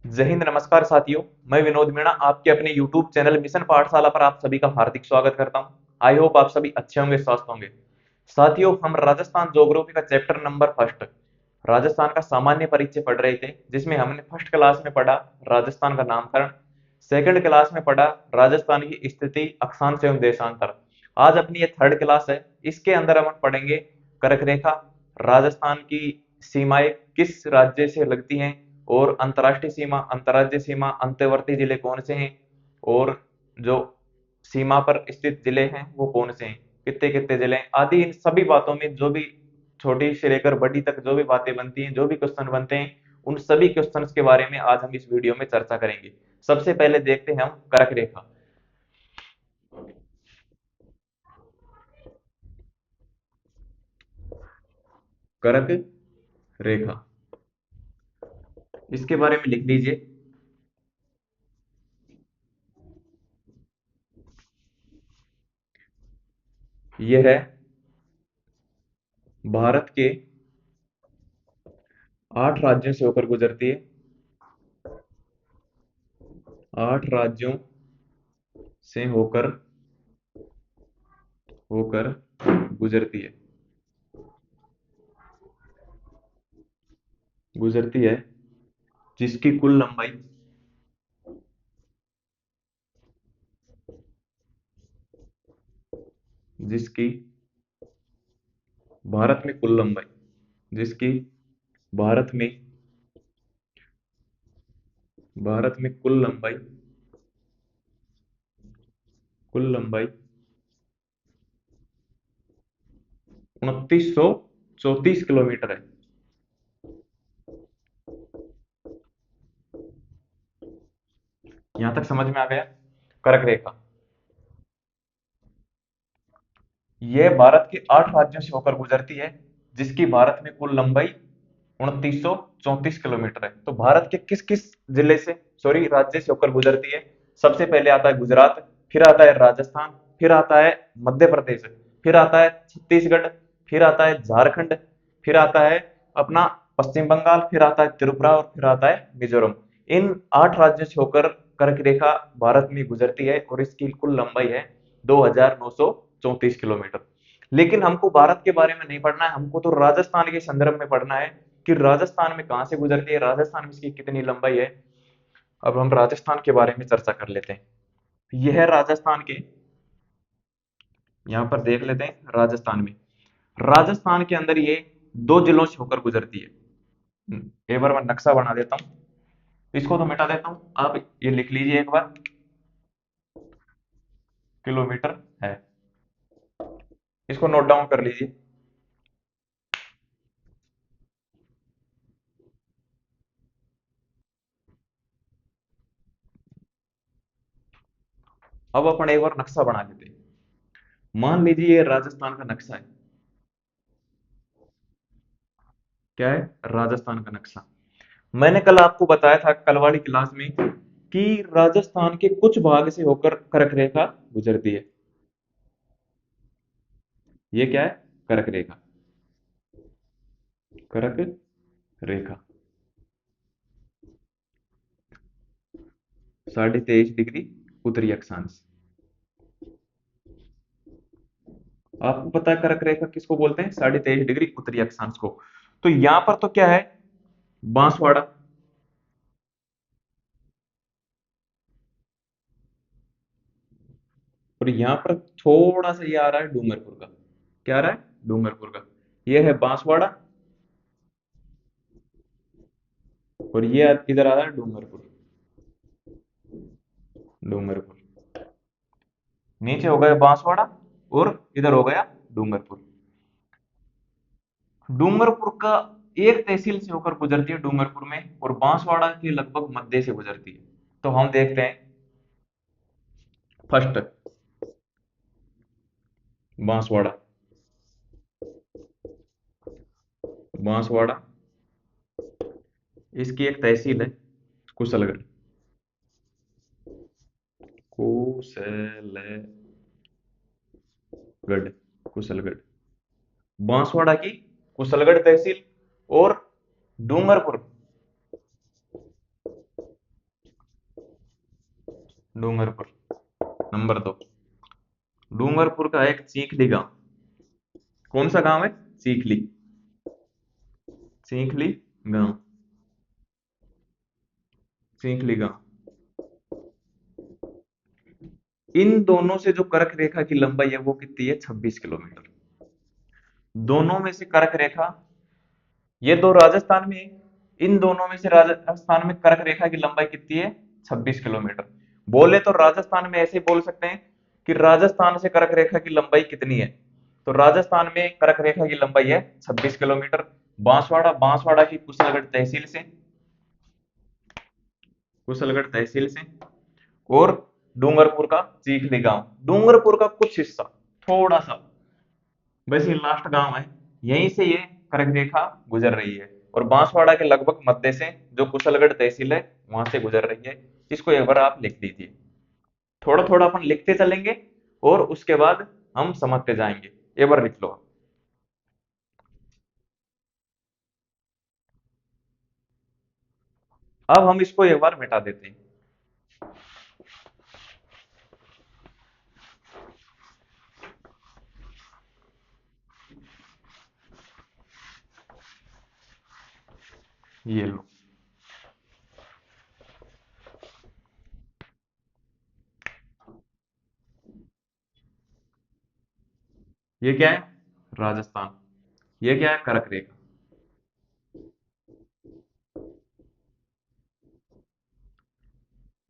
जय हिंद। नमस्कार साथियों, मैं विनोद मीणा आपके अपने YouTube चैनल मिशन पाठशाला पर आप सभी का हार्दिक स्वागत करता हूं। आई होप आप सभी अच्छे होंगे, स्वस्थ होंगे। साथियों, हम राजस्थान ज्योग्राफी का चैप्टर नंबर फर्स्ट राजस्थान का सामान्य परिचय पढ़ रहे थे, जिसमें हमने फर्स्ट क्लास में पढ़ा राजस्थान का नामकरण, सेकंड क्लास में पढ़ा राजस्थान की स्थिति, अक्षांश एवं देशांतर। आज अपनी ये थर्ड क्लास है। इसके अंदर हम पढ़ेंगे कर्क रेखा, राजस्थान की सीमाएं किस राज्य से लगती हैं, और अंतर्राष्ट्रीय सीमा, अंतर्राज्यीय सीमा, अंतर्वर्ती जिले कौन से हैं, और जो सीमा पर स्थित जिले हैं वो कौन से हैं, कितने कितने जिले हैं आदि। इन सभी बातों में जो भी छोटी से लेकर बड़ी तक जो भी बातें बनती हैं, जो भी क्वेश्चन बनते हैं, उन सभी क्वेश्चंस के बारे में आज हम इस वीडियो में चर्चा करेंगे। सबसे पहले देखते हैं हम कर्क रेखा। कर्क रेखा, इसके बारे में लिख लीजिए। यह है भारत के 8 राज्यों से होकर गुजरती है। 8 राज्यों से होकर होकर गुजरती है, गुजरती है, जिसकी कुल लंबाई, जिसकी भारत में कुल लंबाई, जिसकी भारत में कुल लंबाई, कुल लंबाई 2934 किलोमीटर है। यहां तक समझ में आ गया? कर्क रेखा यह भारत के 8 राज्यों से होकर गुजरती है, जिसकी भारत में कुल लंबाई 2934 किलोमीटर है। तो भारत के किस किस जिले से, सॉरी, राज्य से होकर गुजरती है? सबसे पहले आता है गुजरात, फिर आता है राजस्थान, फिर आता है मध्य प्रदेश, फिर आता है छत्तीसगढ़, फिर आता है झारखंड, फिर आता है अपना पश्चिम बंगाल, फिर आता है त्रिपुरा, और फिर आता है मिजोरम। इन 8 राज्यों से होकर कर्क रेखा भारत में गुजरती है, और इसकी कुल लंबाई है 2934 किलोमीटर। लेकिन हमको भारत के बारे में नहीं पढ़ना है, हमको तो राजस्थान के संदर्भ में पढ़ना है कि राजस्थान में कहां से गुजरती है, राजस्थान में इसकी कितनी लंबाई है। अब हम राजस्थान के बारे में चर्चा कर लेते हैं। यह है राजस्थान के, यहां पर देख लेते हैं राजस्थान में। राजस्थान के अंदर ये 2 जिलों से होकर गुजरती है। एक बार मैं नक्शा बना देता हूं, इसको तो मिटा देता हूं, आप ये लिख लीजिए एक बार। किलोमीटर है, इसको नोट डाउन कर लीजिए। अब अपन एक बार नक्शा बना लेते हैं। मान लीजिए ये राजस्थान का नक्शा है। क्या है? राजस्थान का नक्शा। मैंने कल आपको बताया था, कल वाली क्लास में, कि राजस्थान के कुछ भाग से होकर कर्क रेखा गुजरती है। ये क्या है? कर्क रेखा। कर्क रेखा 23.5 डिग्री उत्तरी अक्षांश। आपको पता है कर्क रेखा किसको बोलते हैं? 23.5 डिग्री उत्तरी अक्षांश को। तो यहां पर तो क्या है? बांसवाड़ा, और यहां पर थोड़ा सा ये आ रहा है डूंगरपुर का। क्या आ रहा है? डूंगरपुर का। ये है बांसवाड़ा, और ये इधर आ रहा है डूंगरपुर। डूंगरपुर नीचे हो गया बांसवाड़ा, और इधर हो गया डूंगरपुर। डूंगरपुर का एक तहसील से होकर गुजरती है डूंगरपुर में, और बांसवाड़ा के लगभग मध्य से गुजरती है। तो हम देखते हैं फर्स्ट बांसवाड़ा। बांसवाड़ा इसकी एक तहसील है, कुशलगढ़। कुशलगढ़, कुशलगढ़, बांसवाड़ा की कुशलगढ़ तहसील। और डूंगरपुर, डूंगरपुर। नंबर 2, डूंगरपुर का एक चीखली गांव। कौन सा गांव है? चीखली। चीखली गांव। चीखली गांव। इन दोनों से जो कर्क रेखा की लंबाई है वो कितनी है? 26 किलोमीटर। दोनों में से कर्क रेखा, ये दो राजस्थान में, इन दोनों में से राजस्थान में कर्क रेखा की लंबाई कितनी है? 26 किलोमीटर। बोले तो राजस्थान में ऐसे बोल सकते हैं कि राजस्थान से कर्क रेखा की लंबाई कितनी है, तो राजस्थान में कर्क रेखा की लंबाई है 26 किलोमीटर। बांसवाड़ा, बांसवाड़ा की कुशलगढ़ तहसील से, कुशलगढ़ तहसील से, और डूंगरपुर का चीखली गांव। डूंगरपुर का कुछ हिस्सा, थोड़ा सा, बस ये लास्ट गांव है, यहीं से ये कर्क रेखा गुजर रही है, और बांसवाड़ा के लगभग मध्य से जो कुशलगढ़ तहसील है वहां से गुजर रही है। इसको एक बार आप लिख दीजिए। थोड़ा थोड़ा अपन लिखते चलेंगे और उसके बाद हम समझते जाएंगे। एक बार लिख लो। अब हम इसको एक बार मिटा देते हैं। ये लो, ये क्या है? राजस्थान। ये क्या है? कर्क रेखा।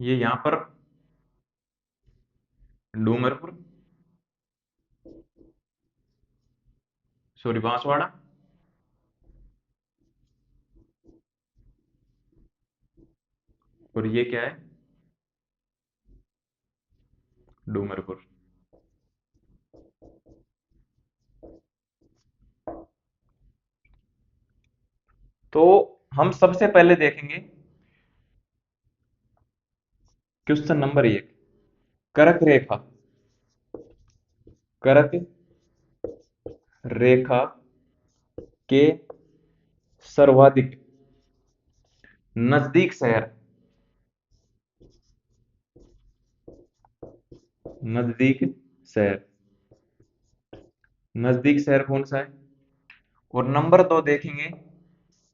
ये यहां पर डूंगरपुर, सॉरी बांसवाड़ा, और ये क्या है? डूंगरपुर। तो हम सबसे पहले देखेंगे क्वेश्चन नंबर 1, कर्क रेखा, कर्क रेखा के सर्वाधिक नजदीक शहर, नजदीक शहर, नजदीक शहर कौन सा है? और नंबर 2 देखेंगे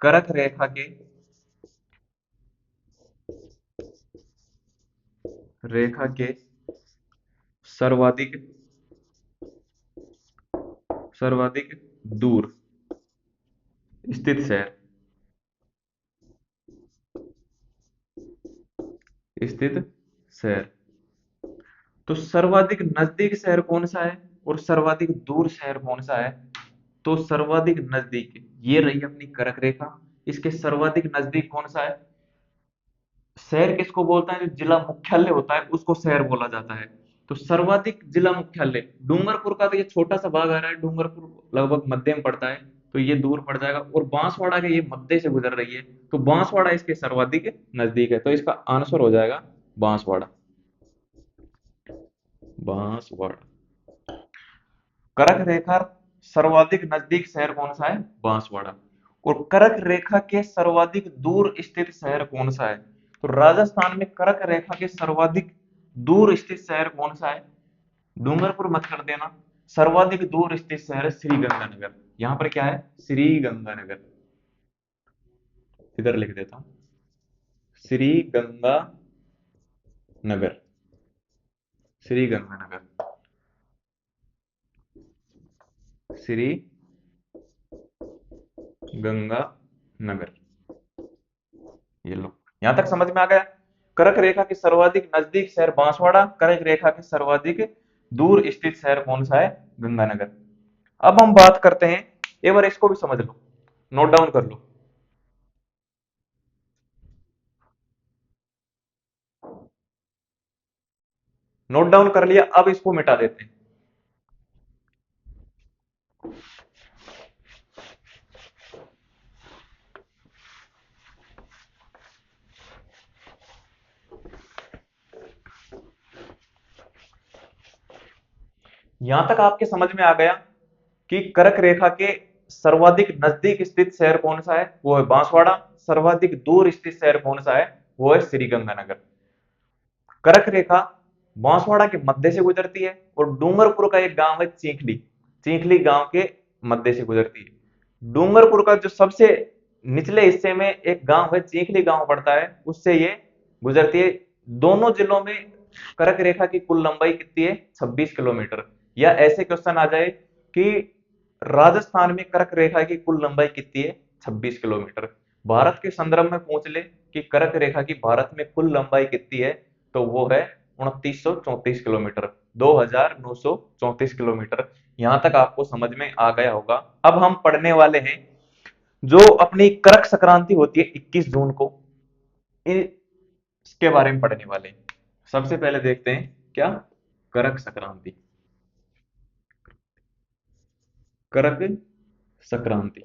कर्क रेखा के, रेखा के सर्वाधिक, सर्वाधिक दूर स्थित शहर, स्थित शहर। तो सर्वाधिक नजदीक शहर कौन सा है और सर्वाधिक दूर शहर कौन सा है? तो सर्वाधिक नजदीक ये रही अपनी कर्क रेखा। इसके सर्वाधिक नजदीक कौन सा है? शहर किसको बोलता है? जो जिला मुख्यालय होता है उसको शहर बोला जाता है। तो सर्वाधिक जिला मुख्यालय डूंगरपुर का, तो ये छोटा सा भाग आ रहा है, डूंगरपुर लगभग मध्य में पड़ता है, तो ये दूर पड़ जाएगा, और बांसवाड़ा के ये मध्य से गुजर रही है, तो बांसवाड़ा इसके सर्वाधिक नजदीक है, तो इसका आंसर हो जाएगा बांसवाड़ा। बांसवाड़ा। कर्क रेखा सर्वाधिक नजदीक शहर कौन सा है? बांसवाड़ा। और कर्क रेखा के सर्वाधिक दूर स्थित शहर कौन सा है? तो राजस्थान में कर्क रेखा के सर्वाधिक दूर स्थित शहर कौन सा है? डूंगरपुर मत कर देना। सर्वाधिक दूर स्थित शहर है श्री गंगानगर। यहां पर क्या है? श्री गंगानगर। इधर लिख देता हूं, श्री गंगानगर, श्री गंगानगर, श्री गंगानगर। ये लो, यहां तक समझ में आ गया? कर्क रेखा के सर्वाधिक नजदीक शहर बांसवाड़ा, कर्क रेखा के सर्वाधिक दूर स्थित शहर कौन सा है? गंगानगर। अब हम बात करते हैं, एक बार इसको भी समझ लो, नोट डाउन कर लो। नोट डाउन कर लिया, अब इसको मिटा देते हैं। यहां तक आपके समझ में आ गया कि कर्क रेखा के सर्वाधिक नजदीक स्थित शहर कौन सा है? वो है बांसवाड़ा। सर्वाधिक दूर स्थित शहर कौन सा है? वो है श्रीगंगानगर। कर्क रेखा बांसवाड़ा के मध्य से गुजरती है और डूंगरपुर का एक गांव है चीखली, चीखली गांव के मध्य से गुजरती है। डूंगरपुर का जो सबसे निचले हिस्से में एक गांव है चीखली गांव पड़ता है, उससे ये गुजरती है। दोनों जिलों में कर्क रेखा की कुल लंबाई कितनी है? 26 किलोमीटर। या ऐसे क्वेश्चन आ जाए कि राजस्थान में कर्क रेखा की कुल लंबाई कितनी है? 26 किलोमीटर। भारत के संदर्भ में पूछ ले कि कर्क रेखा की भारत में कुल लंबाई कितनी है, तो वो है 2934 किलोमीटर, 2934 किलोमीटर। यहां तक आपको समझ में आ गया होगा। अब हम पढ़ने वाले हैं जो अपनी कर्क संक्रांति होती है 21 जून को, इसके बारे में पढ़ने वाले हैं। सबसे पहले देखते हैं क्या कर्क संक्रांति। कर्क संक्रांति,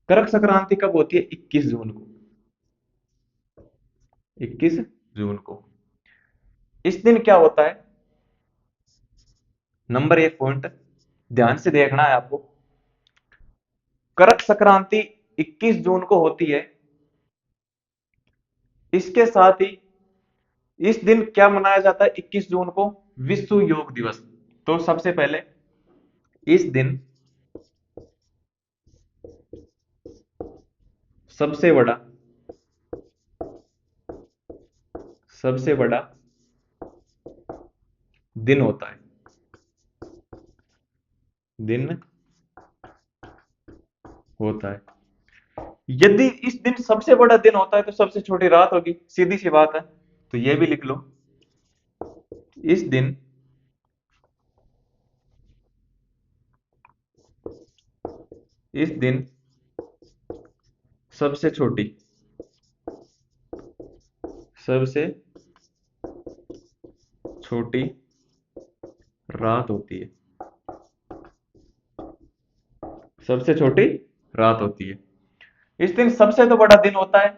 कर्क संक्रांति कब होती है? 21 जून को, 21 जून को। इस दिन क्या होता है? नंबर एक पॉइंट ध्यान से देखना है आपको। कर्क संक्रांति 21 जून को होती है, इसके साथ ही इस दिन क्या मनाया जाता है? 21 जून को विश्व योग दिवस। तो सबसे पहले इस दिन सबसे बड़ा सबसे बड़ा दिन होता है, दिन होता है। यदि इस दिन सबसे बड़ा दिन होता है तो सबसे छोटी रात होगी, सीधी सी बात है। तो ये भी लिख लो, इस दिन इस दिन सबसे छोटी सबसे छोटी रात होती है, सबसे छोटी रात होती है। इस दिन सबसे तो बड़ा दिन होता है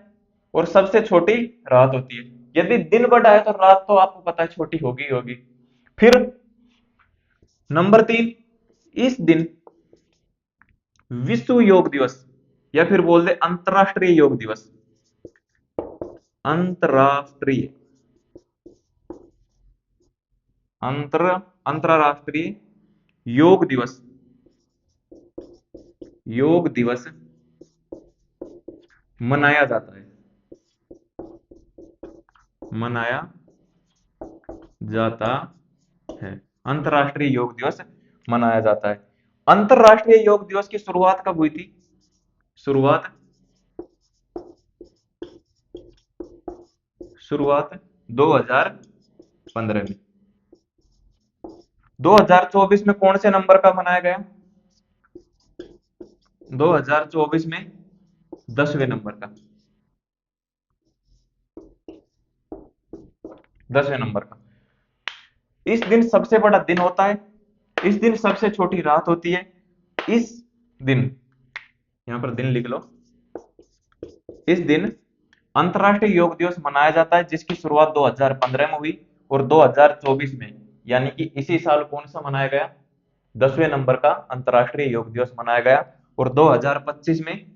और सबसे छोटी रात होती है। यदि दिन बड़ा है तो रात तो आपको पता है छोटी होगी ही होगी। फिर नंबर तीन, इस दिन विश्व योग दिवस या फिर बोल दे अंतरराष्ट्रीय योग दिवस, अंतरराष्ट्रीय अंतरराष्ट्रीय योग दिवस, योग दिवस मनाया जाता है, मनाया जाता है। अंतरराष्ट्रीय योग दिवस मनाया जाता है। अंतरराष्ट्रीय योग दिवस की शुरुआत कब हुई थी? शुरुआत शुरुआत 2015 में। 2024 में कौन से नंबर का मनाया गया? 2024 में 10वें नंबर का, 10वें नंबर का। इस दिन सबसे बड़ा दिन होता है, इस दिन सबसे छोटी रात होती है। इस दिन, यहां पर दिन लिख लो, इस दिन अंतरराष्ट्रीय योग दिवस मनाया जाता है जिसकी शुरुआत 2015 में हुई और 2024 में यानी कि इसी साल कौन सा मनाया गया? 10वें नंबर का अंतरराष्ट्रीय योग दिवस मनाया गया। और 2025 में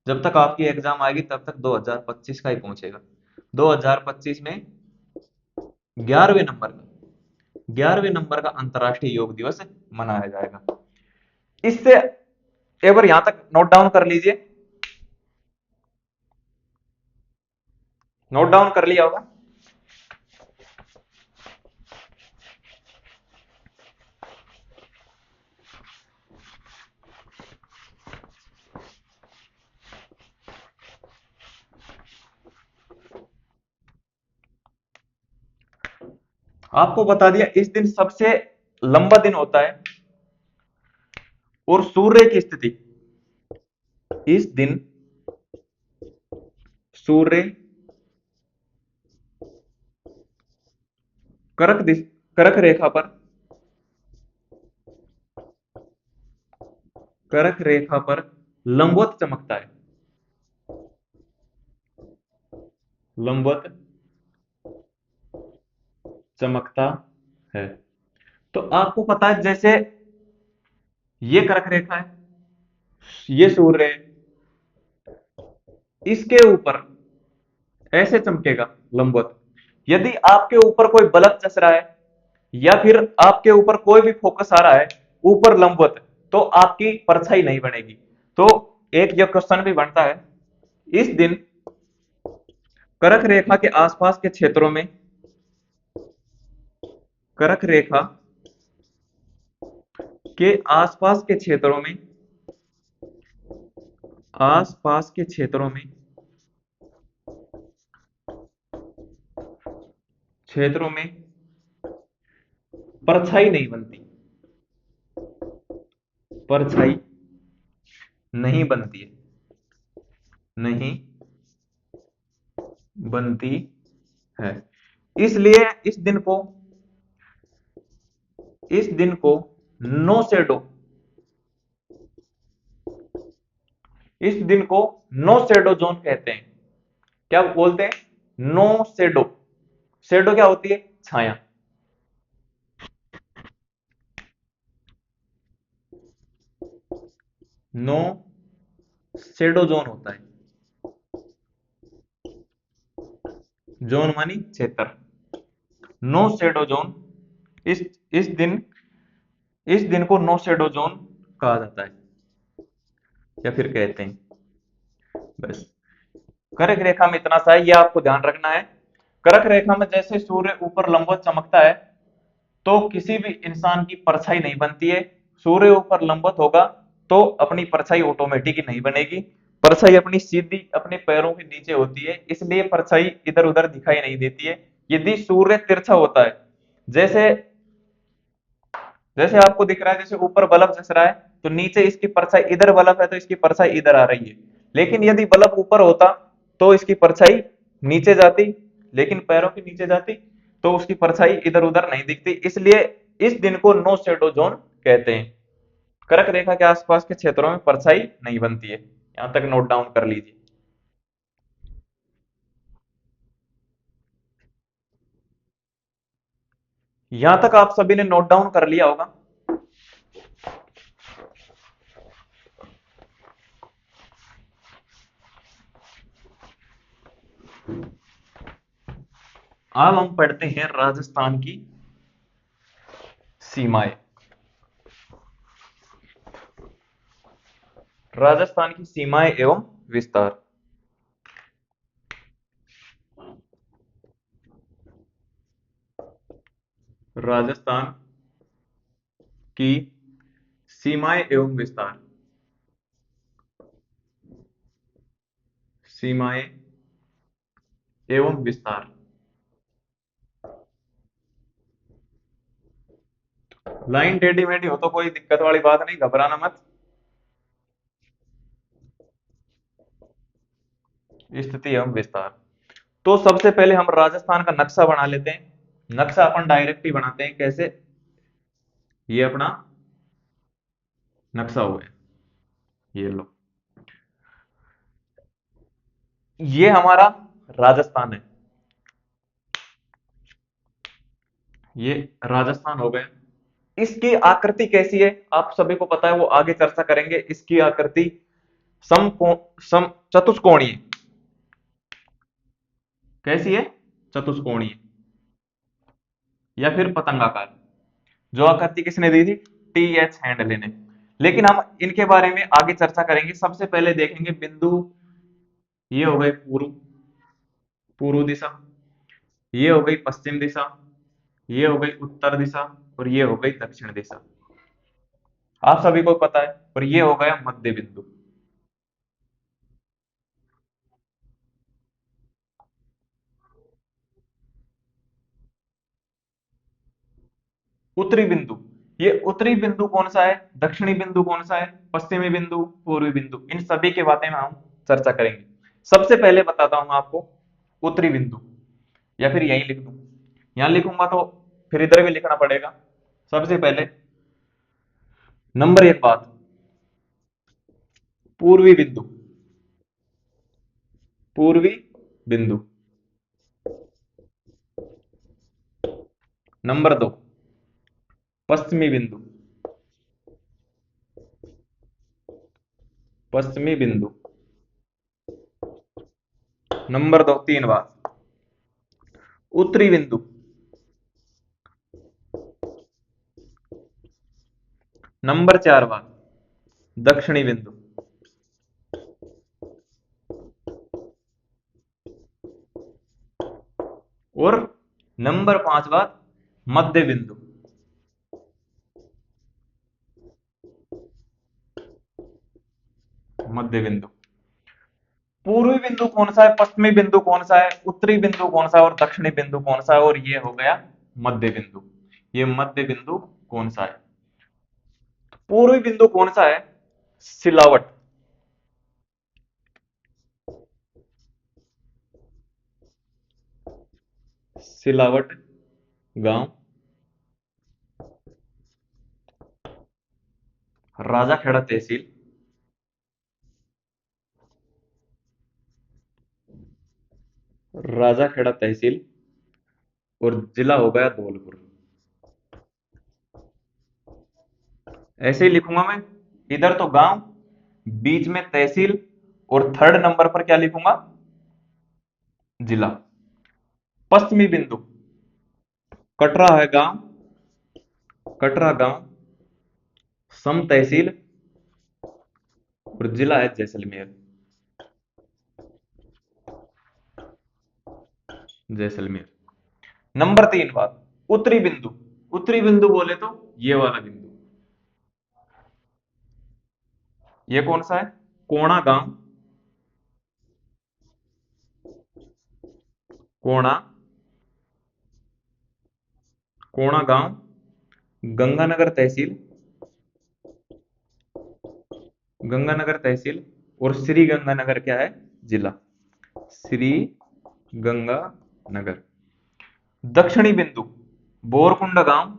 जब तक आपकी एग्जाम आएगी तब तक 2025 का ही पहुंचेगा। 2025 में 11वें नंबर का 11वें नंबर का अंतरराष्ट्रीय योग दिवस मनाया जाएगा। इससे एक बार यहां तक नोट डाउन कर लीजिए, नोट डाउन कर लिया होगा। आपको बता दिया इस दिन सबसे लंबा दिन होता है और सूर्य की स्थिति, इस दिन सूर्य कर्क कर्क रेखा पर, कर्क रेखा पर लंबवत चमकता है, लंबवत चमकता है। तो आपको पता है जैसे ये कर्क रेखा है, ये सूर्य है, इसके ऊपर ऐसे चमकेगा लंबवत। यदि आपके ऊपर कोई बल्ब चस रहा है या फिर आपके ऊपर कोई भी फोकस आ रहा है ऊपर लंबवत, तो आपकी परछाई नहीं बनेगी। तो एक यह क्वेश्चन भी बनता है, इस दिन कर्क रेखा के आसपास के क्षेत्रों में, कर्क रेखा के आसपास के क्षेत्रों में, आसपास के क्षेत्रों में परछाई नहीं बनती, परछाई नहीं बनती है, नहीं बनती है। इसलिए इस दिन को नो शेडो, इस दिन को नो शेडो जोन कहते हैं। क्या बोलते हैं? No shadow. शेडो क्या होती है? छाया। नो शेडो जोन होता है। जोन मानी क्षेत्र। No shadow zone. इस इस दिन इस दिन को नो शेडो जोन कहा जाता है या फिर कहते हैं। बस कर्क रेखा में इतना सा है, ये आपको ध्यान रखना है। कर्क रेखा में जैसे सूर्य ऊपर लंबवत चमकता है तो किसी भी इंसान की परछाई नहीं बनती है। सूर्य ऊपर लंबवत होगा तो अपनी परछाई ऑटोमेटिक ही नहीं बनेगी। परछाई अपनी सीधी अपने पैरों के नीचे होती है, इसलिए परछाई इधर उधर दिखाई नहीं देती है। यदि सूर्य तिरछा होता है, जैसे जैसे आपको दिख रहा है, जैसे ऊपर बल्ब जस रहा है तो नीचे इसकी परछाई, इधर बल्ब है तो इसकी परछाई इधर आ रही है। लेकिन यदि बल्ब ऊपर होता तो इसकी परछाई नीचे जाती, लेकिन पैरों के नीचे जाती तो उसकी परछाई इधर उधर नहीं दिखती। इसलिए इस दिन को नो शेडो जोन कहते हैं। कर्क रेखा के आसपास के क्षेत्रों में परछाई नहीं बनती है। यहां तक नोट डाउन कर लीजिए। यहां तक आप सभी ने नोट डाउन कर लिया होगा। अब हम पढ़ते हैं राजस्थान की सीमाएं। राजस्थान की सीमाएं एवं विस्तार। राजस्थान की सीमाएं एवं विस्तार। सीमाएं एवं विस्तार। लाइन टेढ़ी मेढ़ी हो तो कोई दिक्कत वाली बात नहीं, घबराना मत। स्थिति एवं विस्तार। तो सबसे पहले हम राजस्थान का नक्शा बना लेते हैं। नक्शा अपन डायरेक्ट ही बनाते हैं। कैसे? ये अपना नक्शा हो गया, ये लो। ये हमारा राजस्थान है, ये राजस्थान हो गया। इसकी आकृति कैसी है आप सभी को पता है, वो आगे चर्चा करेंगे। इसकी आकृति सम चतुष्कोणीय। कैसी है? चतुष्कोणीय या फिर पतंगाकार। जो आकृति किसने दी थी? टी एच हैंडले ने। लेकिन हम इनके बारे में आगे चर्चा करेंगे। सबसे पहले देखेंगे बिंदु। ये हो गई पूर्व, पूर्व दिशा। ये हो गई पश्चिम दिशा। ये हो गई उत्तर दिशा। और ये हो गई दक्षिण दिशा। आप सभी को पता है। और ये हो गया मध्य बिंदु। उत्तरी बिंदु। ये उत्तरी बिंदु कौन सा है, दक्षिणी बिंदु कौन सा है, पश्चिमी बिंदु, पूर्वी बिंदु, इन सभी के बारे में हम चर्चा करेंगे। सबसे पहले बताता हूं आपको उत्तरी बिंदु, या फिर यहीं लिख दूं। यहां लिखूंगा तो फिर इधर भी लिखना पड़ेगा। सबसे पहले नंबर एक बात, पूर्वी बिंदु। पूर्वी बिंदु। नंबर दो, पश्चिमी बिंदु। पश्चिमी बिंदु। नंबर 2 3 बार। उत्तरी बिंदु। नंबर 4 बार। दक्षिणी बिंदु। और नंबर 5 बार मध्य बिंदु। मध्य बिंदु। पूर्वी बिंदु कौन सा है, पश्चिमी बिंदु कौन सा है, उत्तरी बिंदु कौन सा है और दक्षिणी बिंदु कौन सा है, और ये हो गया मध्य बिंदु। ये मध्य बिंदु कौन सा है? पूर्वी बिंदु कौन सा है? सिलावट। सिलावट गांव, राजाखेड़ा तहसील, राजाखेड़ा तहसील, और जिला हो गया धौलपुर। ऐसे ही लिखूंगा मैं, इधर तो गांव, बीच में तहसील, और थर्ड नंबर पर क्या लिखूंगा? जिला। पश्चिमी बिंदु, कटरा है गांव, कटरा गांव, सम तहसील, और जिला है जैसलमेर। जैसलमेर। नंबर 3 बात, उत्तरी बिंदु। उत्तरी बिंदु बोले तो ये वाला बिंदु। ये कौन सा है? कोणा गांव, कोणा, कोणा गांव, गंगानगर तहसील, गंगानगर तहसील, और श्री गंगानगर क्या है? जिला। श्री गंगानगर। दक्षिणी बिंदु, बोरकुंड गांव,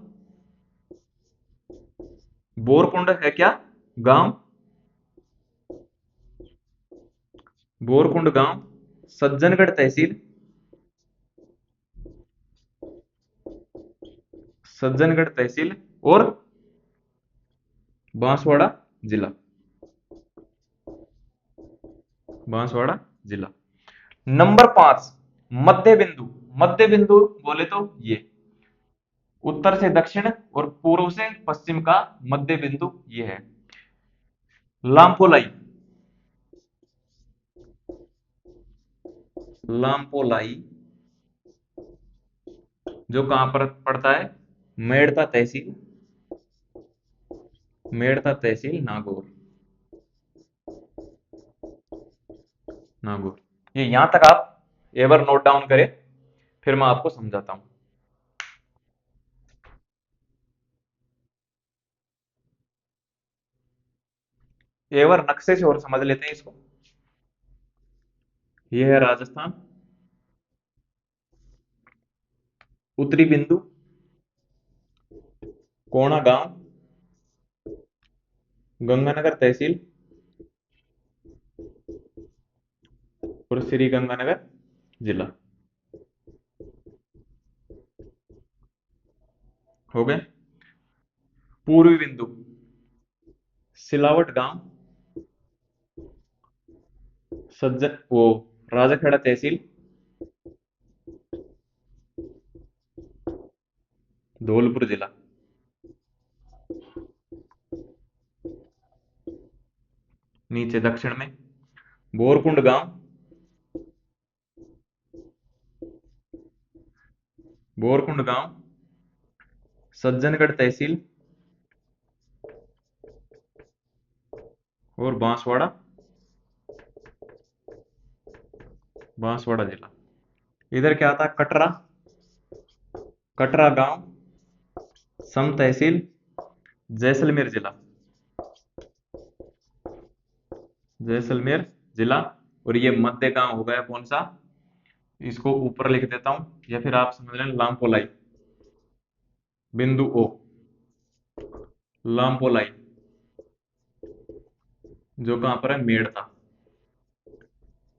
बोरकुंड है क्या गांव? बोरकुंड गांव, सज्जनगढ़ तहसील, सज्जनगढ़ तहसील, और बांसवाड़ा जिला। बांसवाड़ा जिला। नंबर 5 मध्य बिंदु। मध्य बिंदु बोले तो ये उत्तर से दक्षिण और पूर्व से पश्चिम का मध्य बिंदु ये है। लामपोलाई, लामपोलाई जो कहां पर पड़ता है? मेड़ता तहसील, मेड़ता तहसील नागौर। नागौर। ये यहां तक आप एक बार नोट डाउन करें, फिर मैं आपको समझाता हूं। एक बार नक्शे से और समझ लेते हैं इसको। ये है राजस्थान। उत्तरी बिंदु कोणा गांव, गंगानगर तहसील, और श्री गंगानगर जिला। हो गए। पूर्वी बिंदु सिलावट गांव, सज्जन वो राजाखेड़ा तहसील, धौलपुर जिला। नीचे दक्षिण में बोरकुंड गांव, बोरकुंड गांव, सज्जनगढ़ तहसील, और बांसवाड़ा, बांसवाड़ा जिला। इधर क्या आता है? कटरा, कटरा गांव, सम तहसील, जैसलमेर जिला। जैसलमेर जिला। और ये मध्य गांव हो गया कौन सा? इसको ऊपर लिख देता हूं, या फिर आप समझ लें लामपोलाई। बिंदु ओ, लामपोलाई, जो कहां पर है? मेड़ता।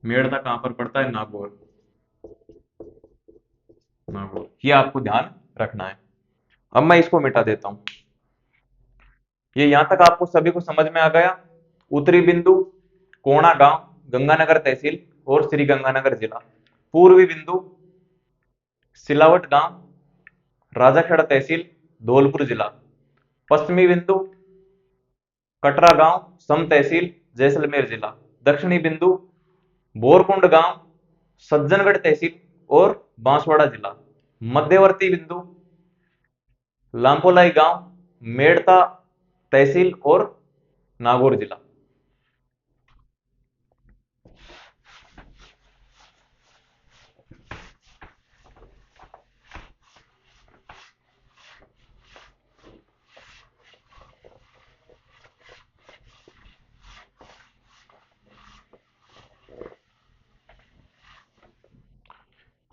मेड़ता कहां पर पड़ता है? नागौर। नागौर। ये आपको ध्यान रखना है। अब मैं इसको मिटा देता हूं। ये यहां तक आपको सभी को समझ में आ गया। उत्तरी बिंदु कोणा गांव, गंगानगर तहसील, और श्रीगंगानगर जिला। पूर्वी बिंदु सिलावट गांव, राजाखेड़ा तहसील, धौलपुर जिला। पश्चिमी बिंदु कटरा गांव, सम तहसील, जैसलमेर जिला। दक्षिणी बिंदु बोरकुंड गांव, सज्जनगढ़ तहसील और बांसवाड़ा जिला। मध्यवर्ती बिंदु लांपोलाई गांव, मेड़ता तहसील और नागौर जिला।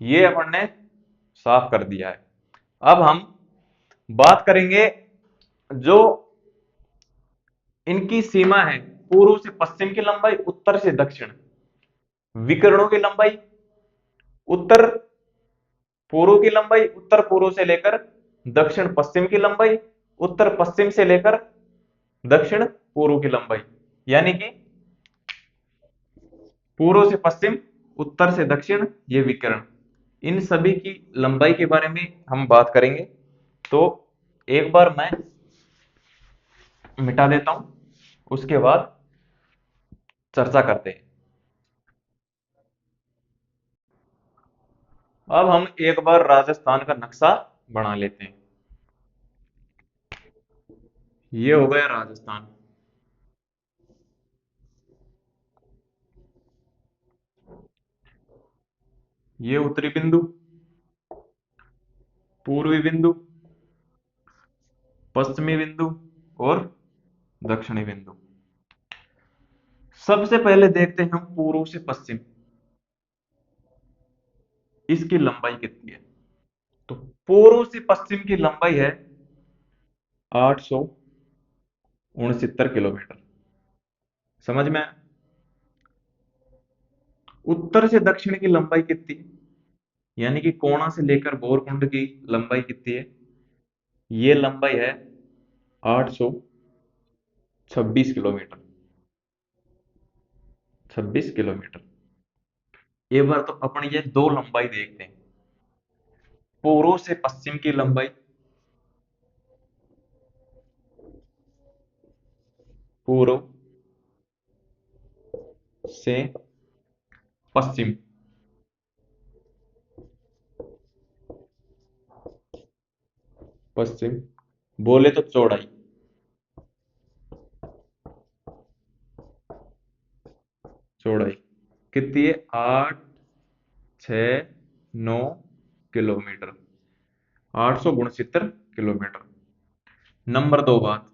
ये अपन ने साफ कर दिया है। अब हम बात करेंगे जो इनकी सीमा है, पूर्व से पश्चिम की लंबाई, उत्तर से दक्षिण। विकर्णों की लंबाई, उत्तर पूर्व की लंबाई, उत्तर पूर्व से लेकर दक्षिण पश्चिम की लंबाई, उत्तर पश्चिम से लेकर दक्षिण पूर्व की लंबाई। यानी कि पूर्व से पश्चिम, उत्तर से दक्षिण, ये विकर्ण। इन सभी की लंबाई के बारे में हम बात करेंगे। तो एक बार मैं मिटा देता हूं, उसके बाद चर्चा करते हैं। अब हम एक बार राजस्थान का नक्शा बना लेते हैं। ये हो गया राजस्थान। ये उत्तरी बिंदु, पूर्वी बिंदु, पश्चिमी बिंदु और दक्षिणी बिंदु। सबसे पहले देखते हैं हम पूर्व से पश्चिम, इसकी लंबाई कितनी है। तो पूर्व से पश्चिम की लंबाई है 869 किलोमीटर। समझ में आया? उत्तर से दक्षिण की लंबाई कितनी है, यानी कि कोणा से लेकर बोरकुंड की लंबाई कितनी है। ये लंबाई है 826 किलोमीटर। 26 किलोमीटर। एक बार तो अपन ये दो लंबाई देखते हैं। पूर्व से पश्चिम की लंबाई, पूर्व से पश्चिम, पश्चिम बोले तो चौड़ाई, चौड़ाई कितनी है, 869 किलोमीटर। 869 किलोमीटर। नंबर दो बात,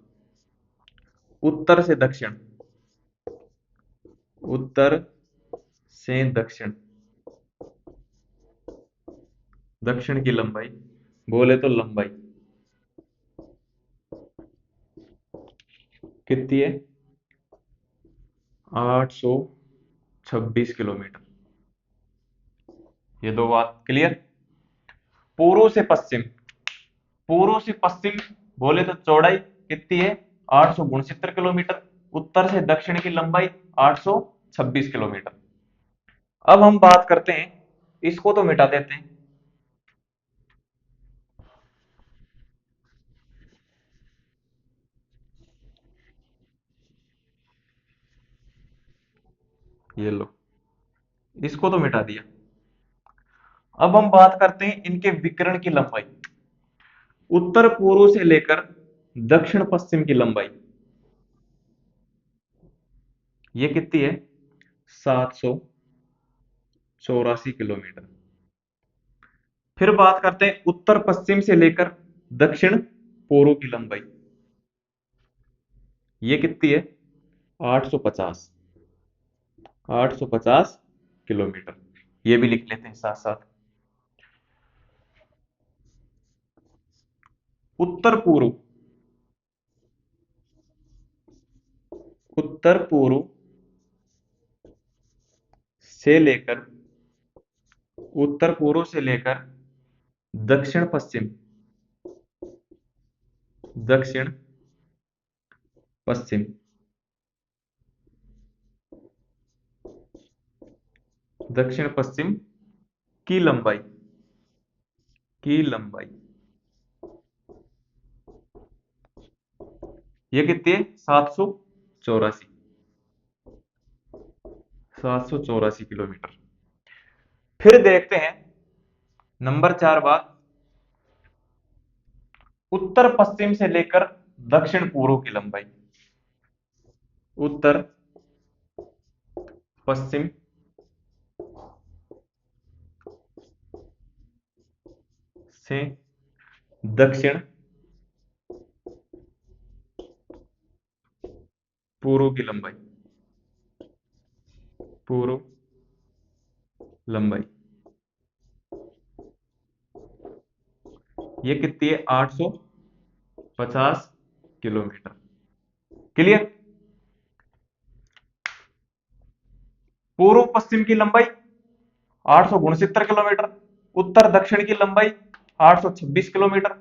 उत्तर से दक्षिण, उत्तर से दक्षिण, दक्षिण की लंबाई बोले तो लंबाई कितनी है, 826 किलोमीटर। ये दो बात क्लियर। पूर्व से पश्चिम, पूर्व से पश्चिम बोले तो चौड़ाई कितनी है, 869 किलोमीटर। उत्तर से दक्षिण की लंबाई 826 किलोमीटर। अब हम बात करते हैं, इसको तो मिटा देते हैं। ये लो, इसको तो मिटा दिया। अब हम बात करते हैं इनके विकर्ण की लंबाई, उत्तर पूर्व से लेकर दक्षिण पश्चिम की लंबाई। ये कितनी है, 784 किलोमीटर। फिर बात करते हैं उत्तर पश्चिम से लेकर दक्षिण पूर्व की लंबाई। ये कितनी है, 850, 850 किलोमीटर। ये भी लिख लेते हैं साथ साथ। उत्तर पूर्व, उत्तर पूर्व से लेकर, उत्तर पूर्व से लेकर दक्षिण पश्चिम, दक्षिण पश्चिम दक्षिण पश्चिम की लंबाई, की लंबाई ये कितनी है? 784, 784 किलोमीटर। फिर देखते हैं नंबर 4 बात, उत्तर पश्चिम से लेकर दक्षिण पूर्व की लंबाई, उत्तर पश्चिम से दक्षिण पूर्व की लंबाई, पूर्व लंबाई ये कितनी है? 850 किलोमीटर। क्लियर? पूर्व पश्चिम की लंबाई 869 किलोमीटर, उत्तर दक्षिण की लंबाई 826 किलोमीटर,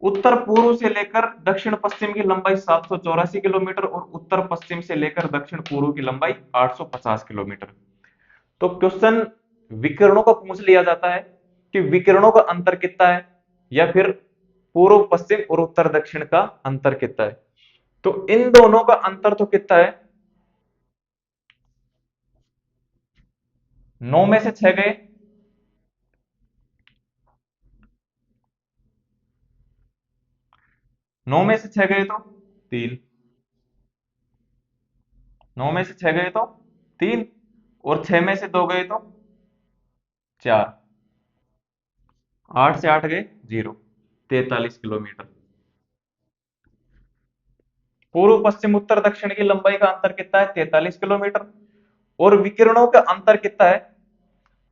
उत्तर पूर्व से लेकर दक्षिण पश्चिम की लंबाई 784 किलोमीटर और उत्तर पश्चिम से लेकर दक्षिण पूर्व की लंबाई 850 किलोमीटर। तो क्वेश्चन विकिरणों का पूछ लिया जाता है कि विकिरणों का अंतर कितना है, या फिर पूर्व पश्चिम और उत्तर दक्षिण का अंतर कितना है। तो इन दोनों का अंतर तो कितना है? 9 में से 6 गए, 9 में से 6 गए तो 3, 9 में से 6 गए तो 3, और 6 में से 2 गए तो 4, 8 से 8 गए 0, 43 किलोमीटर। पूर्व पश्चिम उत्तर दक्षिण की लंबाई का अंतर कितना है? 43 किलोमीटर। और विकिरणों का अंतर कितना है?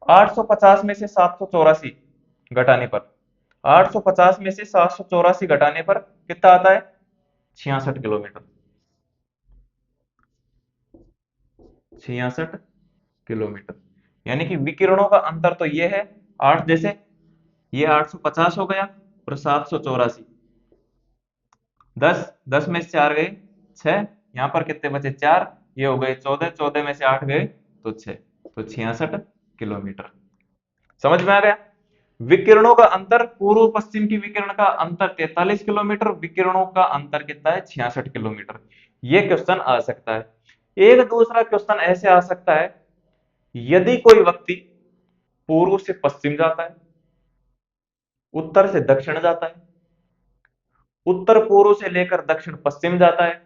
850 में से 784 घटाने पर, 850 में से 784 घटाने पर कितना आता है? 66 किलोमीटर, 66 किलोमीटर। यानी कि विकिरणों का अंतर तो ये है 8, जैसे ये 850 हो गया और 784, 10, 10 में से 4 गए 6, यहां पर कितने बचे? 4, ये हो गए 14, 14 में से 8 गए तो 6, तो 66 किलोमीटर। समझ में आ गया? विकिरणों का अंतर, पूर्व पश्चिम की विकिरण का अंतर 43 किलोमीटर, विकिरणों का अंतर कितना है? 66 किलोमीटर। ये क्वेश्चन आ सकता है। एक दूसरा क्वेश्चन ऐसे आ सकता है, यदि कोई व्यक्ति पूर्व से पश्चिम जाता है, उत्तर से दक्षिण जाता है, उत्तर पूर्व से लेकर दक्षिण पश्चिम जाता है,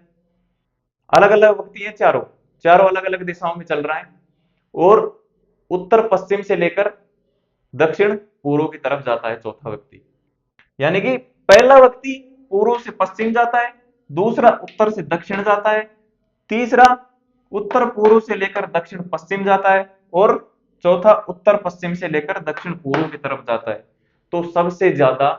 अलग अलग व्यक्ति है, चारों चारों अलग अलग दिशाओं में चल रहा है, और उत्तर पश्चिम से लेकर दक्षिण पूर्व की तरफ जाता है चौथा व्यक्ति। यानी कि पहला व्यक्ति पूर्व से पश्चिम जाता है, दूसरा उत्तर से दक्षिण जाता है, तीसरा उत्तर पूर्व से लेकर दक्षिण पश्चिम जाता है, और चौथा उत्तर पश्चिम से लेकर दक्षिण पूर्व की तरफ जाता है। तो सबसे ज्यादा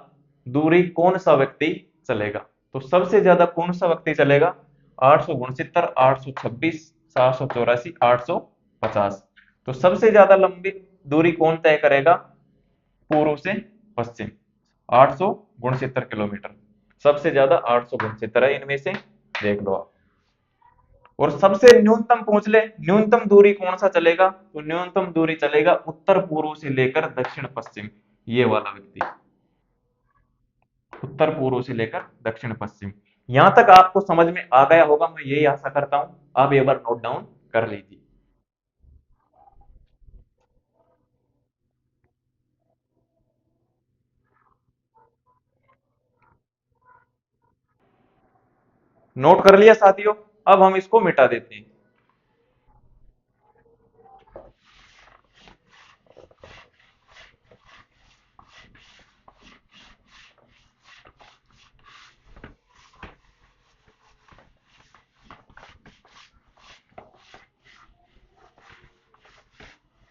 दूरी कौन सा व्यक्ति चलेगा? तो सबसे ज्यादा कौन सा व्यक्ति चलेगा? 869, 826, 784, 850। तो सबसे ज्यादा लंबी दूरी कौन तय करेगा? पूर्व से पश्चिम, 869 किलोमीटर। सबसे ज्यादा 869 है इनमें से, देख लो आप। और सबसे न्यूनतम पूछ ले, न्यूनतम दूरी कौन सा चलेगा? तो न्यूनतम दूरी चलेगा उत्तर पूर्व से लेकर दक्षिण पश्चिम, ये वाला व्यक्ति, उत्तर पूर्व से लेकर दक्षिण पश्चिम। यहां तक आपको समझ में आ गया होगा, मैं यही आशा करता हूं। आप एक बार नोट डाउन कर लीजिए। नोट कर लिया साथियों? अब हम इसको मिटा देते हैं।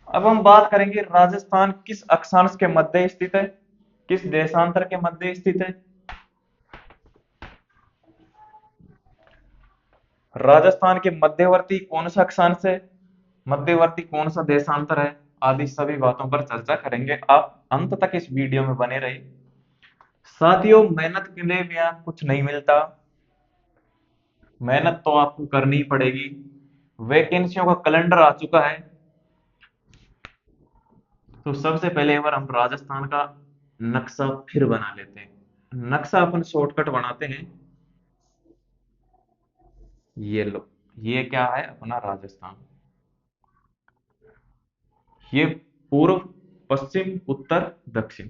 अब हम बात करेंगे राजस्थान किस अक्षांश के मध्य स्थित है, किस देशांतर के मध्य स्थित है। राजस्थान के मध्यवर्ती कौन सा अक्षांश है, मध्यवर्ती कौन सा देशांतर है, आदि सभी बातों पर चर्चा करेंगे। आप अंत तक इस वीडियो में बने रहिए। साथियों, मेहनत के लिए भी यहाँ कुछ नहीं मिलता, मेहनत तो आपको करनी ही पड़ेगी। वैकेंसियों का कैलेंडर आ चुका है, तो सबसे पहले एक बार हम राजस्थान का नक्शा फिर बना लेते हैं। नक्शा अपन शॉर्टकट बनाते हैं। ये लो, ये क्या है अपना राजस्थान। ये पूर्व, पश्चिम, उत्तर, दक्षिण।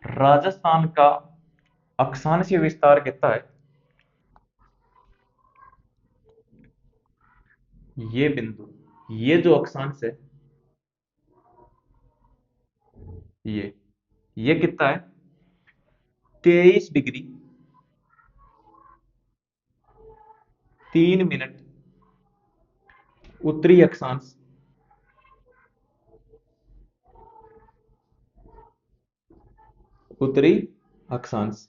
राजस्थान का अक्षांशीय विस्तार कितना है? ये बिंदु, ये जो अक्षांश है, ये कितना है? 23 डिग्री 3 मिनट उत्तरी अक्षांश, उत्तरी अक्षांश।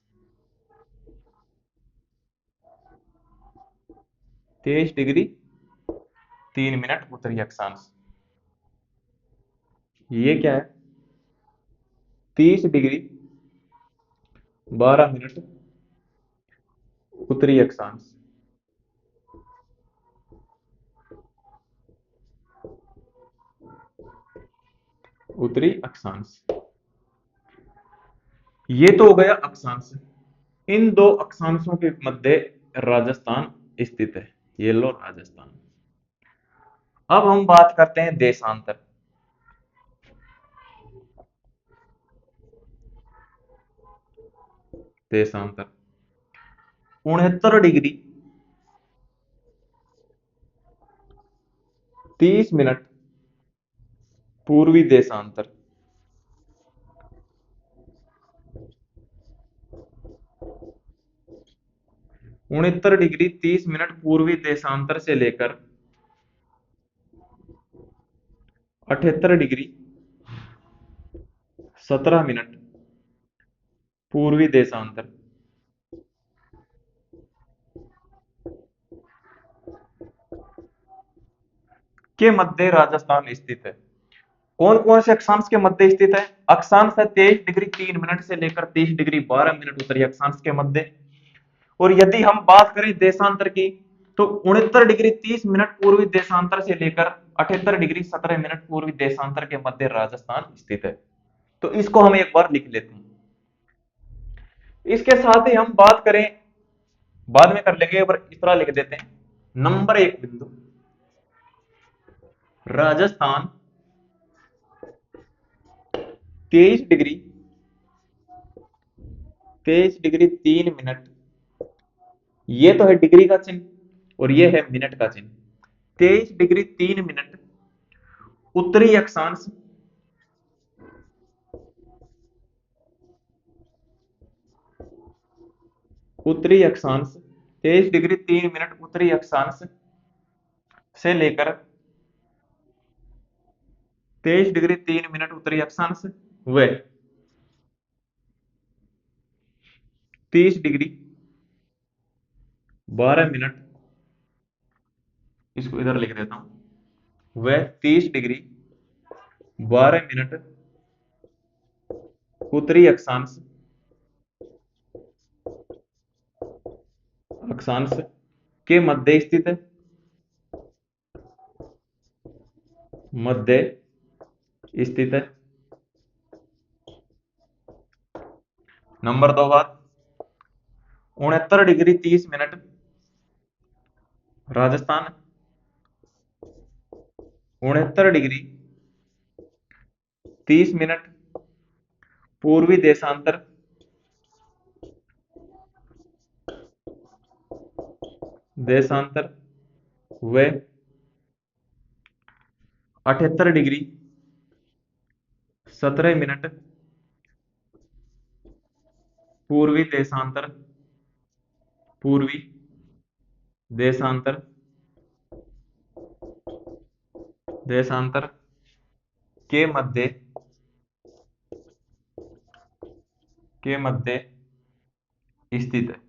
23 डिग्री 3 मिनट उत्तरी अक्षांश। ये क्या है? 30 डिग्री 12 मिनट उत्तरी अक्षांश। उत्तरी अक्षांश। ये तो हो गया अक्षांश। इन दो अक्षांशों के मध्य राजस्थान स्थित है। ये लो राजस्थान। अब हम बात करते हैं देशांतर। देशांतर 69 डिग्री 30 मिनट पूर्वी देशांतर। 69 डिग्री 30 मिनट पूर्वी देशांतर से लेकर 78 डिग्री 17 मिनट पूर्वी देशांतर के मध्य राजस्थान स्थित है। कौन कौन से अक्षांश के मध्य स्थित है? अक्षांश है 23 डिग्री 3 मिनट से लेकर 30 डिग्री 12 मिनट उत्तरी अक्षांश के मध्य। और यदि हम बात करें देशांतर की, तो 69 डिग्री 30 मिनट पूर्वी देशांतर से लेकर 78 डिग्री 17 मिनट पूर्वी देशांतर के मध्य राजस्थान स्थित है। तो इसको हम एक बार लिख लेते हैं। इसके साथ ही हम बात करें, बाद में कर लेंगे, पर इस तरह लिख देते हैं। नंबर 1 बिंदु राजस्थान 23 डिग्री 23 डिग्री 3 मिनट, ये तो है डिग्री का चिन्ह और ये है मिनट का चिन्ह। 23 डिग्री 3 मिनट उत्तरी अक्षांश, उत्तरी अक्षांश 23 डिग्री 3 मिनट उत्तरी अक्षांश से लेकर 23 डिग्री 3 मिनट उत्तरी अक्षांश व 30 डिग्री 12 मिनट, इसको इधर लिख देता हूं, वह 30 डिग्री 12 मिनट उत्तरी अक्षांश, अक्षांश के मध्य स्थित है। मध्य स्थित है। नंबर 2 बात, 69 degree 30 minute Rajasthan, 69 degree 30 minute पूर्वी देशांतर, देशांतर व 78 डिग्री 17 मिनट पूर्वी देशांतर, पूर्वी देशांतर, देशांतर के मध्य, के मध्य स्थित है।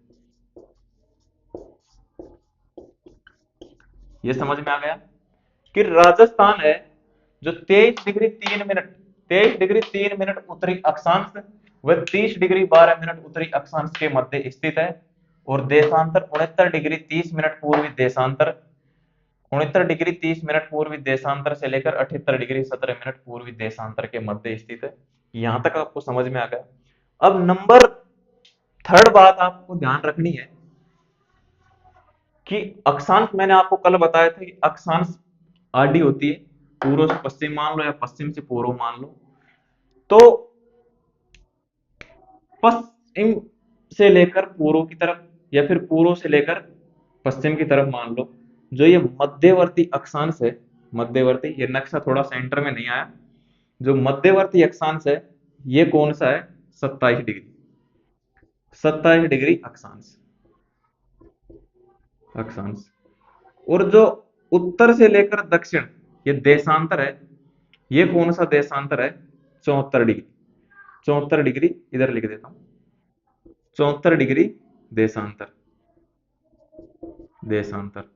ये समझ में आ गया कि राजस्थान है जो 23 डिग्री 3 मिनट, 23 डिग्री 3 मिनट उत्तरी अक्षांश व 30 डिग्री 12 मिनट उत्तरी अक्षांश के मध्य स्थित है। और देशांतर 69 डिग्री 30 मिनट पूर्वी देशांतर 69 डिग्री 30 मिनट पूर्वी देशांतर से लेकर 78 डिग्री 17 मिनट पूर्वी देशांतर के मध्य स्थित है। यहां तक आपको समझ में आ गया। अब नंबर थर्ड बात आपको ध्यान रखनी है कि अक्षांश, मैंने आपको कल बताया था कि अक्षांश आडी होती है, पूर्व से पश्चिम मान लो या पश्चिम से पूर्व मान लो। तो पश्चिम से लेकर पूर्व की तरफ या फिर पूर्व से लेकर पश्चिम की तरफ मान लो, जो ये मध्यवर्ती अक्षांश है, मध्यवर्ती, ये नक्शा थोड़ा सेंटर में नहीं आया, जो मध्यवर्ती अक्षांश है ये कौन सा है? 27 डिग्री, 27 डिग्री अक्षांश, अक्षांश। और जो उत्तर से लेकर दक्षिण ये देशांतर है, ये कौन सा देशांतर है? 74 डिग्री, 74 डिग्री इधर लिख देता हूं, 74 डिग्री देशांतर, देशांतर।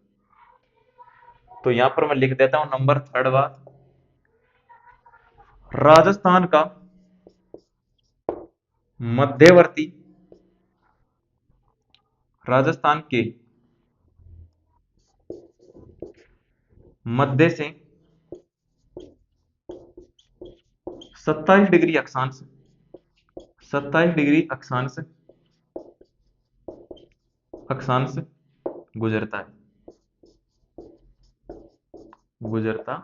तो यहां पर मैं लिख देता हूं नंबर थर्ड बात, राजस्थान का मध्यवर्ती, राजस्थान के मध्य से 27 डिग्री अक्षांश, 27 डिग्री अक्षांश, अक्षांश गुजरता है, गुजरता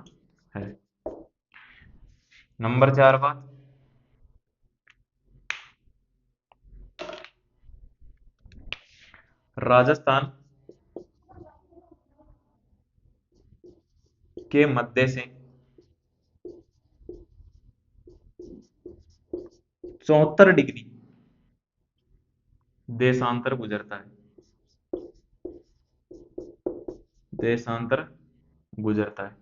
है। नंबर चार बात, राजस्थान के मध्य से 74 डिग्री देशांतर गुजरता है, देशांतर गुजरता है,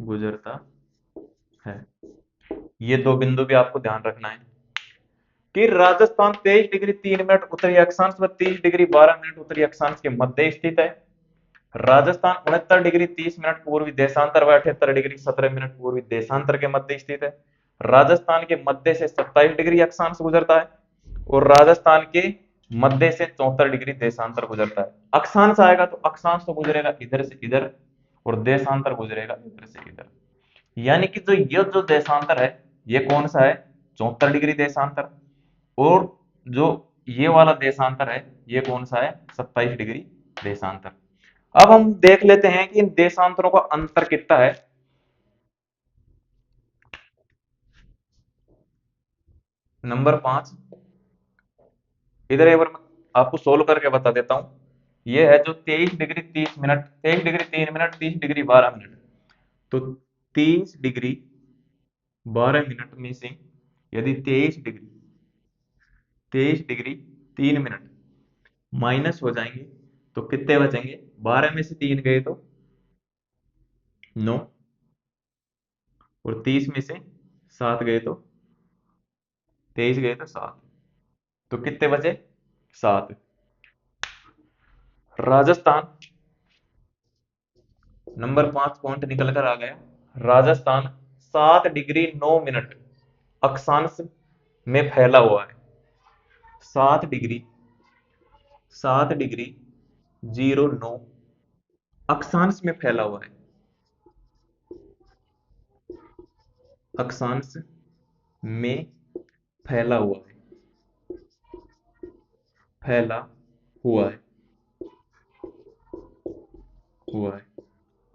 गुजरता है। ये दो बिंदु भी आपको ध्यान रखना है कि राजस्थान 23 डिग्री 3 मिनट उत्तरी अक्षांश व 30 डिग्री 12 मिनट उत्तरी अक्षांश के मध्य स्थित है। राजस्थान 69 डिग्री 30 मिनट पूर्वी देशांतर व 78 डिग्री 17 मिनट पूर्वी देशांतर के मध्य स्थित है। राजस्थान के मध्य से 27 डिग्री अक्षांश गुजरता है और राजस्थान के मध्य से 74 डिग्री देशांतर गुजरता है। अक्षांश आएगा तो अक्षांश तो गुजरेगा इधर से इधर और देशांतर गुजरेगा इधर से इधर, यानी कि जो ये जो देशांतर है ये कौन सा है? 74 डिग्री देशांतर। और जो ये वाला देशांतर है ये कौन सा है? 27 डिग्री देशांतर। अब हम देख लेते हैं कि इन देशांतरों का अंतर कितना है। नंबर 5, इधर एक बार मैं आपको सोल्व करके बता देता हूं। ये है जो 23 degree 30 minute, 23 degree 3 minute, 30 degree 12 minute. तो 30 डिग्री 12 मिनट में से यदि 23 डिग्री 3 मिनट माइनस हो जाएंगे तो कितने बचेंगे? 12 में से 3 गए तो 9 और 30 में से 7 गए तो 23 गए तो 7, तो कितने बचे? 7। राजस्थान, नंबर 5 पॉइंट निकल कर आ गया। राजस्थान 7 डिग्री 9 मिनट अक्षांश में फैला हुआ है। 7 डिग्री, 7 डिग्री 09 अक्षांश में फैला हुआ है, अक्षांश में फैला हुआ है, फैला हुआ है, हुआ है।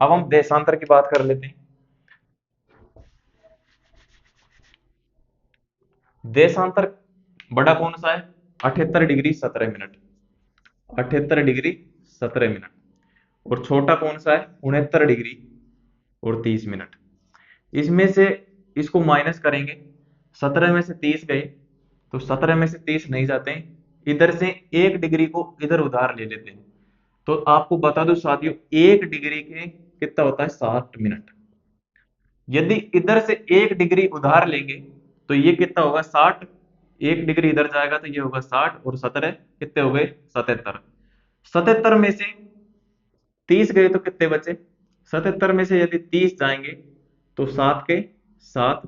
अब हम देशांतर की बात कर लेते हैं। देशांतर बड़ा कौन सा है? 78 डिग्री 17 मिनट, 78 डिग्री 17 मिनट। और छोटा कौन सा है? 69 डिग्री 30 मिनट। इसमें से इसको माइनस करेंगे, 17 में से 30 गए तो 17 में से 30 नहीं जाते हैं, इधर से 1 डिग्री को इधर उधार ले लेते हैं। तो आपको बता दूं साथियों, 1 डिग्री के कितना होता है? 60 मिनट। यदि इधर से 1 डिग्री उधार लेंगे तो ये कितना होगा? 60। 1 डिग्री इधर जाएगा तो ये होगा 60 और 17 कितने हो गए? 77। 77 में से 30 गए तो कितने बचे? 77 में से यदि 30 जाएंगे तो 7 के 7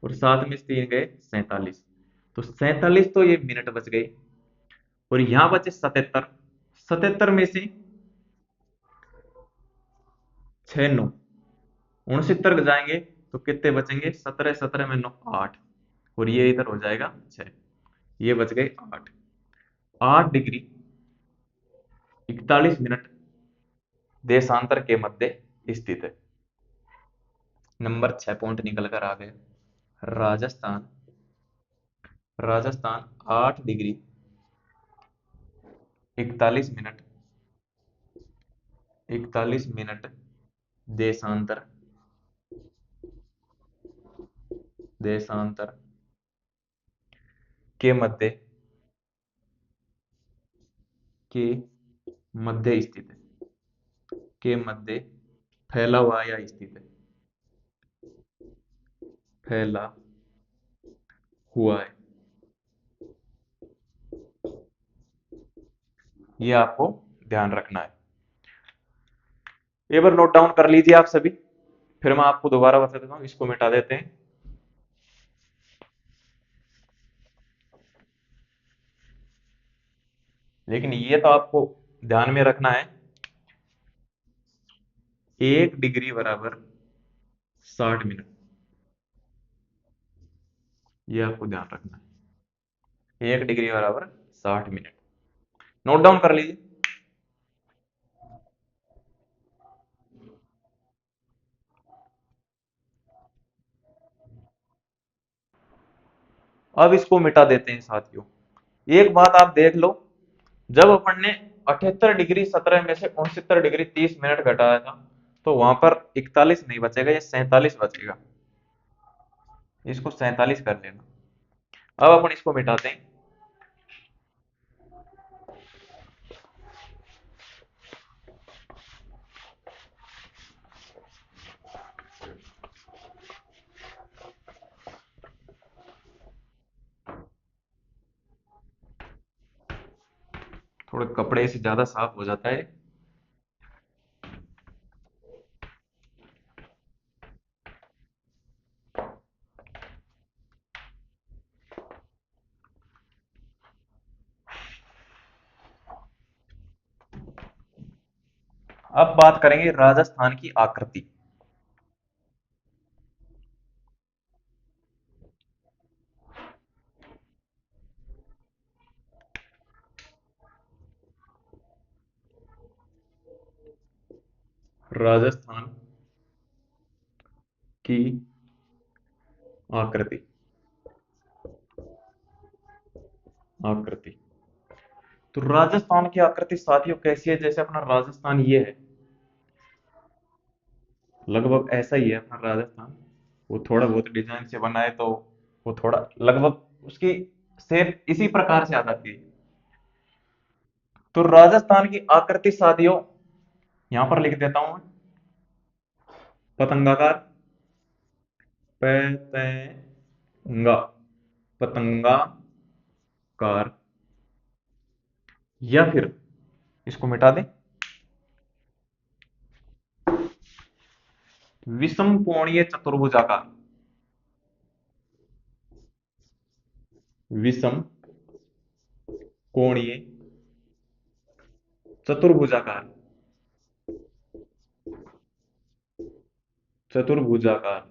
और 7 में से 3 गए 47, तो 47 तो ये मिनट बच गए। और यहां बचे 77, 77 में से 6 9 69 जाएंगे तो कितने बचेंगे? 17 17 में 9 8, और ये इधर हो जाएगा 6, ये बच गए 8। 8 डिग्री 41 मिनट देशांतर के मध्य स्थित है। नंबर 6 पॉइंट निकल कर आ गए। Rajasthan, Rajasthan 8 degree 41 minute, 41 minute देशांतर, देशांतर के मध्य, के मध्य स्थित है, के मध्य फैला हुआ या स्थित है, फैला हुआ है। ये आपको ध्यान रखना है। एक बार नोट डाउन कर लीजिए आप सभी, फिर मैं आपको दोबारा बता देता हूं। इसको मिटा देते हैं। लेकिन ये तो आपको ध्यान में रखना है, 1 डिग्री बराबर 60 मिनट, ये आपको ध्यान रखना है। 1 डिग्री बराबर 60 मिनट, नोट डाउन कर लीजिए। अब इसको मिटा देते हैं साथियों। एक बात आप देख लो, जब अपन ने 78 डिग्री 17 में से 69 डिग्री 30 मिनट घटाया था, तो वहां पर 41 नहीं बचेगा, ये 47 बचेगा। इसको 47 कर लेना। अब अपन इसको मिटाते हैं। थोड़े कपड़े से ज्यादा साफ हो जाता है। अब बात करेंगे राजस्थान की आकृति। राजस्थान की आकृति, आकृति। तो राजस्थान की आकृति साथियों कैसी है? जैसे अपना राजस्थान ये है, लगभग ऐसा ही है अपना राजस्थान। वो थोड़ा बहुत डिजाइन से बना है, तो वो थोड़ा लगभग उसकी शेप इसी प्रकार से आ जाती है। तो राजस्थान की आकृति साथियों यहां पर लिख देता हूं मैं, पतंगाकार, पतंगा, पतंगाकार, या फिर इसको मिटा दें, विषम कोणीय चतुर्भुजाकार, विषम कोणीय चतुर्भुजाकार, चतुर्भुजाकार,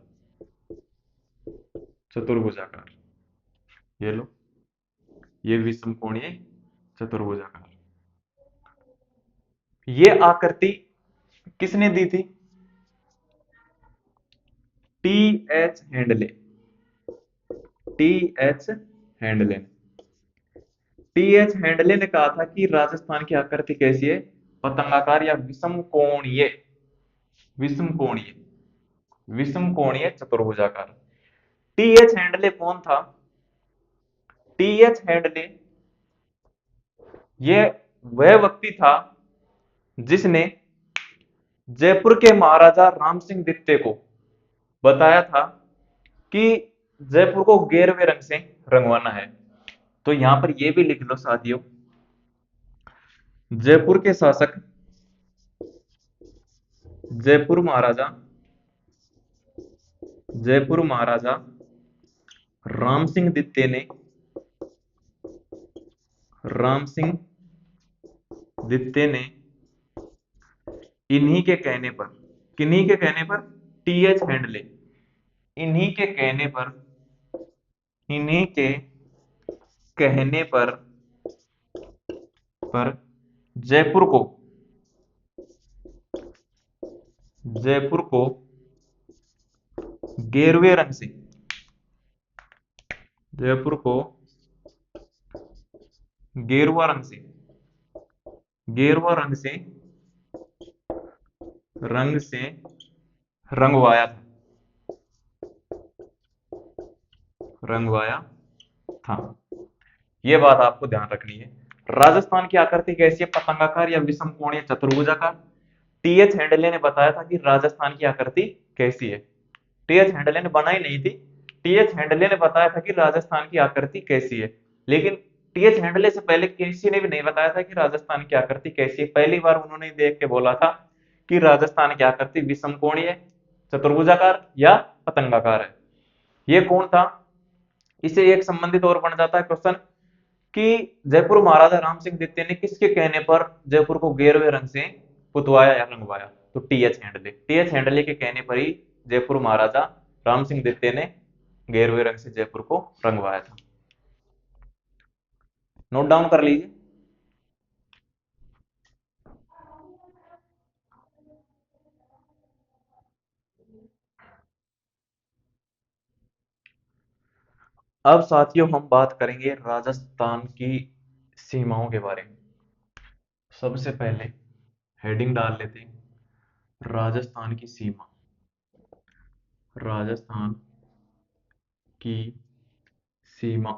चतुर्भुजाकार। ये लो, ये विषम कोणीय चतुर्भुजाकार। ये आकृति किसने दी थी? T H handle, T H handle ने, टी एच हैंडले ने कहा था कि राजस्थान की आकृति कैसी है? पतंगाकार या विषम कोणीय, विषम कोणीय, विषम कोणीय चतुर्भुजाकार। टी एच हैंडले कौन था? टी एच हैंडले ये वह व्यक्ति था जिसने जयपुर के महाराजा राम सिंह द्वितीय को बताया था कि जयपुर को गेरुए रंग से रंगवाना है। तो यहां पर यह भी लिख लो साथियों, जयपुर के शासक, जयपुर महाराजा, जयपुर महाराजा राम सिंह द्वितीय ने, राम सिंह द्वितीय ने इन्हीं के कहने पर, किन्हीं के कहने पर टीएच हैंडले, इन्हीं के कहने पर, इन्हीं के कहने पर जयपुर को, जयपुर को गेरुए रंग से, जयपुर को गेरुआ रंग से, गेरुआ रंग से रंगवाया था, रंगवाया था। ये बात आपको ध्यान रखनी है। राजस्थान की आकृति कैसी है? पतंगाकार या विषम कोणीय चतुर्भुजाकार। टीएच हैंडले ने बताया था कि राजस्थान की आकृति कैसी है। टीएच हैंडले ने बनाई नहीं थी, टीएच हैंडले ने बताया था कि राजस्थान की आकृति कैसी है। लेकिन टीएच हैंडले से पहले किसी ने भी नहीं बताया था कि राजस्थान की आकृति कैसी है। पहली बार उन्होंने देख के बोला था कि राजस्थान की आकृति विषम कोणीय, चतुर्भुजाकार या पतंगाकार है। ये कौन था? इसे एक संबंधित और बन जाता है क्वेश्चन कि जयपुर महाराजा राम सिंह द्वितीय ने किसके कहने पर जयपुर को गेरुए रंग से पुतवाया या रंगवाया? तो टीएच हैंडले, टीएच हैंडले के कहने पर ही जयपुर महाराजा राम सिंह द्वितीय ने गेरुए रंग से जयपुर को रंगवाया था। नोट डाउन कर लीजिए। अब साथियों हम बात करेंगे राजस्थान की सीमाओं के बारे में। सबसे पहले हेडिंग डाल लेते हैं, राजस्थान की सीमा, राजस्थान की सीमा।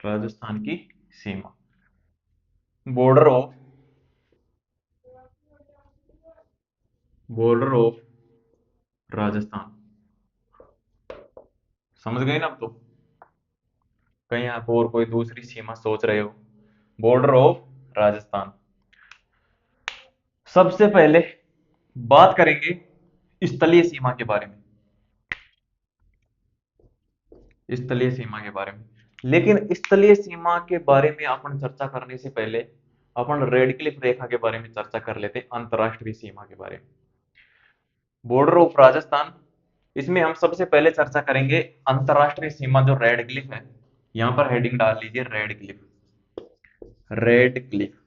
राजस्थान की सीमा, border of, border of Rajasthan. समझ गए ना? अब तो कहीं आप और कोई दूसरी सीमा सोच रहे हो, बॉर्डर ऑफ राजस्थान। सबसे पहले बात करेंगे स्थलीय सीमा के बारे में, स्थलीय सीमा के बारे में। लेकिन स्थलीय सीमा के बारे में अपन चर्चा करने से पहले अपन रेड क्लिफ रेखा के बारे में चर्चा कर लेते हैं, अंतरराष्ट्रीय सीमा के बारे में। बॉर्डर ऑफ राजस्थान, इसमें हम सबसे पहले चर्चा करेंगे अंतरराष्ट्रीय सीमा जो रेड क्लिफ है। यहां पर हेडिंग डाल लीजिए रेड क्लिफ, रेड क्लिफ।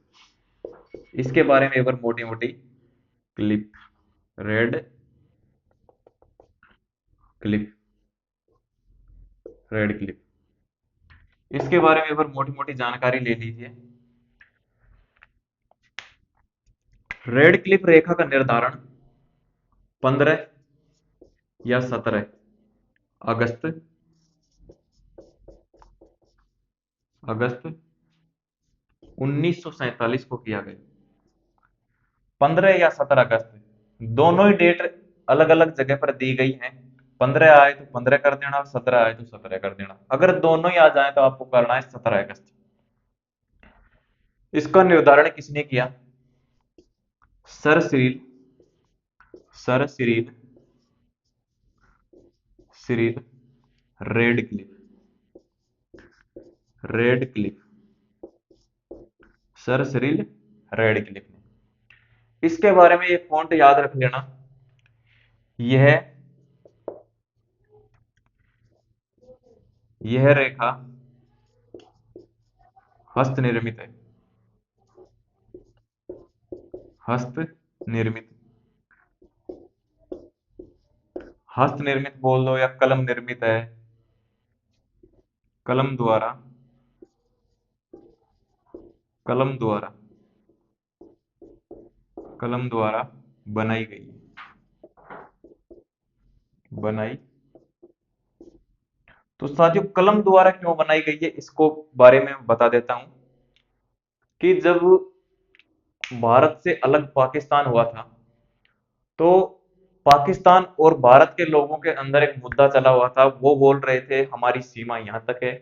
इसके बारे में एक बार मोटी मोटी, Cliff, red Cliff, red Cliff, इसके बारे में एक बार मोटी मोटी जानकारी ले लीजिए। रेड क्लिफ रेखा का निर्धारण 15 या 17 अगस्त, अगस्त 1947 को किया गया। 15 या 17 अगस्त, दोनों ही डेट अलग अलग जगह पर दी गई हैं। 15 आए तो 15 कर देना, 17 आए तो 17 कर देना। अगर दोनों ही आ जाए तो आपको करना है 17 अगस्त। इसका निर्धारण किसने किया? Sir Cyril, sir Cyril, Cyril red Cliff, red Cliff, sir Cyril red Cliff ने। इसके बारे में एक पॉइंट याद रख लेना, यह रेखा हस्त निर्मित है, हस्त निर्मित, हस्त निर्मित बोल दो या कलम निर्मित है, कलम द्वारा, कलम द्वारा, कलम द्वारा बनाई गई है, बनाई। तो साथियों कलम द्वारा क्यों बनाई गई है इसको बारे में बता देता हूं कि जब भारत से अलग पाकिस्तान हुआ था तो पाकिस्तान और भारत के लोगों के अंदर एक मुद्दा चला हुआ था। वो बोल रहे थे हमारी सीमा यहां तक है,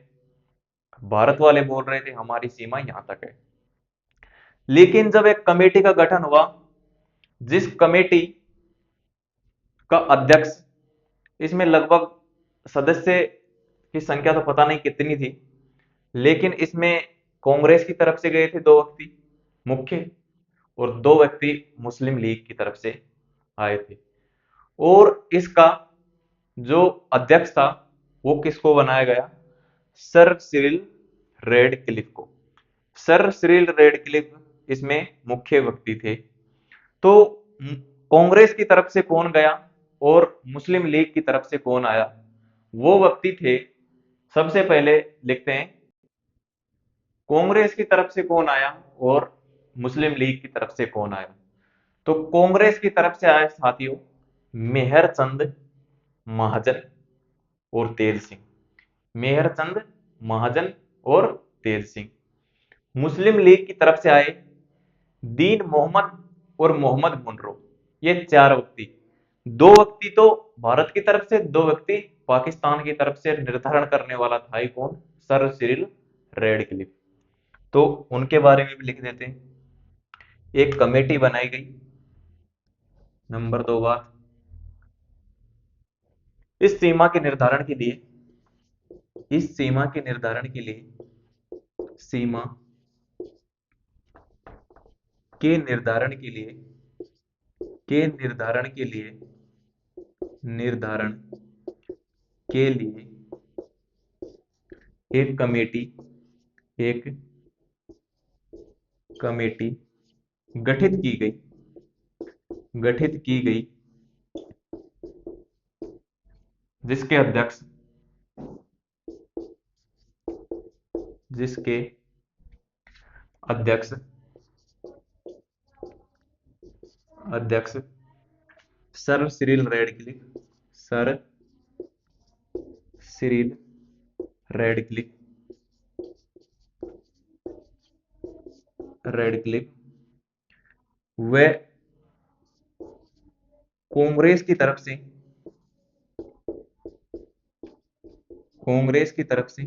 भारत वाले बोल रहे थे हमारी सीमा यहां तक है। लेकिन जब एक कमेटी का गठन हुआ, जिस कमेटी का अध्यक्ष, इसमें लगभग सदस्य की संख्या तो पता नहीं कितनी थी, लेकिन इसमें कांग्रेस की तरफ से गए थे 2 व्यक्ति, मुख्य और 2 व्यक्ति मुस्लिम लीग की तरफ से आए थे। और इसका जो अध्यक्ष था वो किसको बनाया गया? सर सिरिल रेडक्लिफ को। सर सिरिल रेडक्लिफ इसमें मुख्य व्यक्ति थे। तो कांग्रेस की तरफ से कौन गया और मुस्लिम लीग की तरफ से कौन आया? वो व्यक्ति थे, सबसे पहले लिखते हैं कांग्रेस की तरफ से कौन आया और मुस्लिम लीग की तरफ से कौन आया। तो कांग्रेस की तरफ से आए साथियों मेहर चंद महाजन और तेज सिंह। मेहर चंद महाजन और तेज सिंह। मुस्लिम लीग की तरफ से आए दीन मोहम्मद और मोहम्मद मुनरो। ये 4 व्यक्ति, 2 व्यक्ति तो भारत की तरफ से, 2 व्यक्ति पाकिस्तान की तरफ से निर्धारण करने वाला था ही कौन? Sir Cyril Radcliffe. तो उनके बारे में भी लिख देते हैं। एक कमेटी बनाई गई। नंबर 2 बात, इस सीमा के निर्धारण के लिए, इस सीमा के निर्धारण के लिए, सीमा के निर्धारण के लिए, के निर्धारण के लिए, निर्धारण के लिए एक कमेटी, एक कमेटी गठित की गई, गठित की गई, जिसके अध्यक्ष, जिसके अध्यक्ष, अध्यक्ष sir Cyril Radcliffe, sir Cyril Radcliffe, Radcliffe व कांग्रेस की तरफ से, कांग्रेस की तरफ से,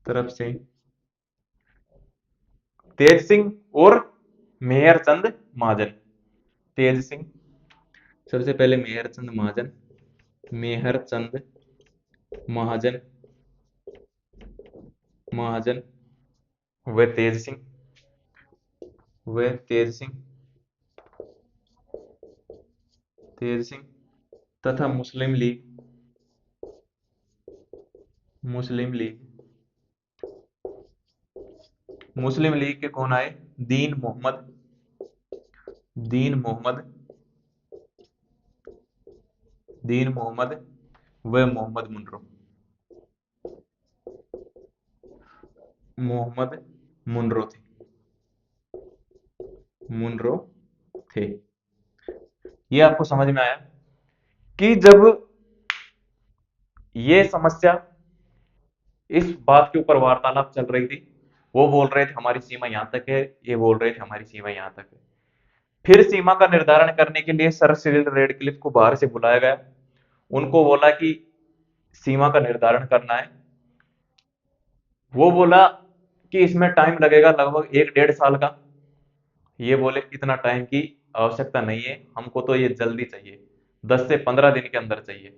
तरफ से तेज सिंह और मेहर चंद महाजन। तेज सिंह, सबसे पहले मेहर चंद महाजन, मेहर चंद महाजन, महाजन व तेज सिंह, व तेज सिंह, तेज सिंह तथा मुस्लिम लीग, मुस्लिम लीग, मुस्लिम लीग के कौन आए? दीन मोहम्मद, दीन मोहम्मद, दीन मोहम्मद व मोहम्मद मुनरो, मोहम्मद मुनरो थे, मुनरो थे। ये आपको समझ में आया कि जब ये समस्या, इस बात के ऊपर वार्तालाप चल रही थी, वो बोल रहे थे हमारी सीमा यहां तक है, ये बोल रहे थे हमारी सीमा यहां तक है। फिर सीमा का निर्धारण करने के लिए सर सिरिल रेडक्लिफ को बाहर से बुलाया गया। उनको बोला कि सीमा का निर्धारण करना है। वो बोला कि इसमें टाइम लगेगा लगभग 1-1.5 साल का। ये बोले इतना टाइम की आवश्यकता नहीं है, हमको तो ये जल्दी चाहिए, 10 से 15 दिन के अंदर चाहिए।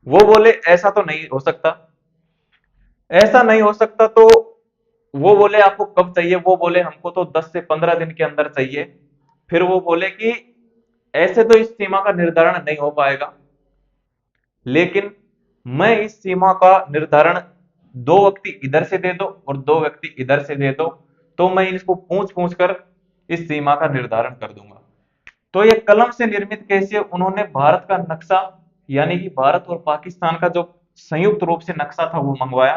वो बोले ऐसा तो नहीं हो सकता, ऐसा नहीं हो सकता। तो वो बोले आपको कब चाहिए? वो बोले हमको तो 10 से 15 दिन के अंदर चाहिए। फिर वो बोले कि ऐसे तो इस सीमा का निर्धारण नहीं हो पाएगा, लेकिन मैं इस सीमा का निर्धारण 2 व्यक्ति इधर से दे दो और 2 व्यक्ति इधर से दे दो, तो मैं इसको पूछ पूछ कर इस सीमा का निर्धारण कर दूंगा। तो ये कलम से निर्मित कैसे? उन्होंने भारत का नक्शा, यानी कि भारत और पाकिस्तान का जो संयुक्त रूप से नक्शा था वो मंगवाया।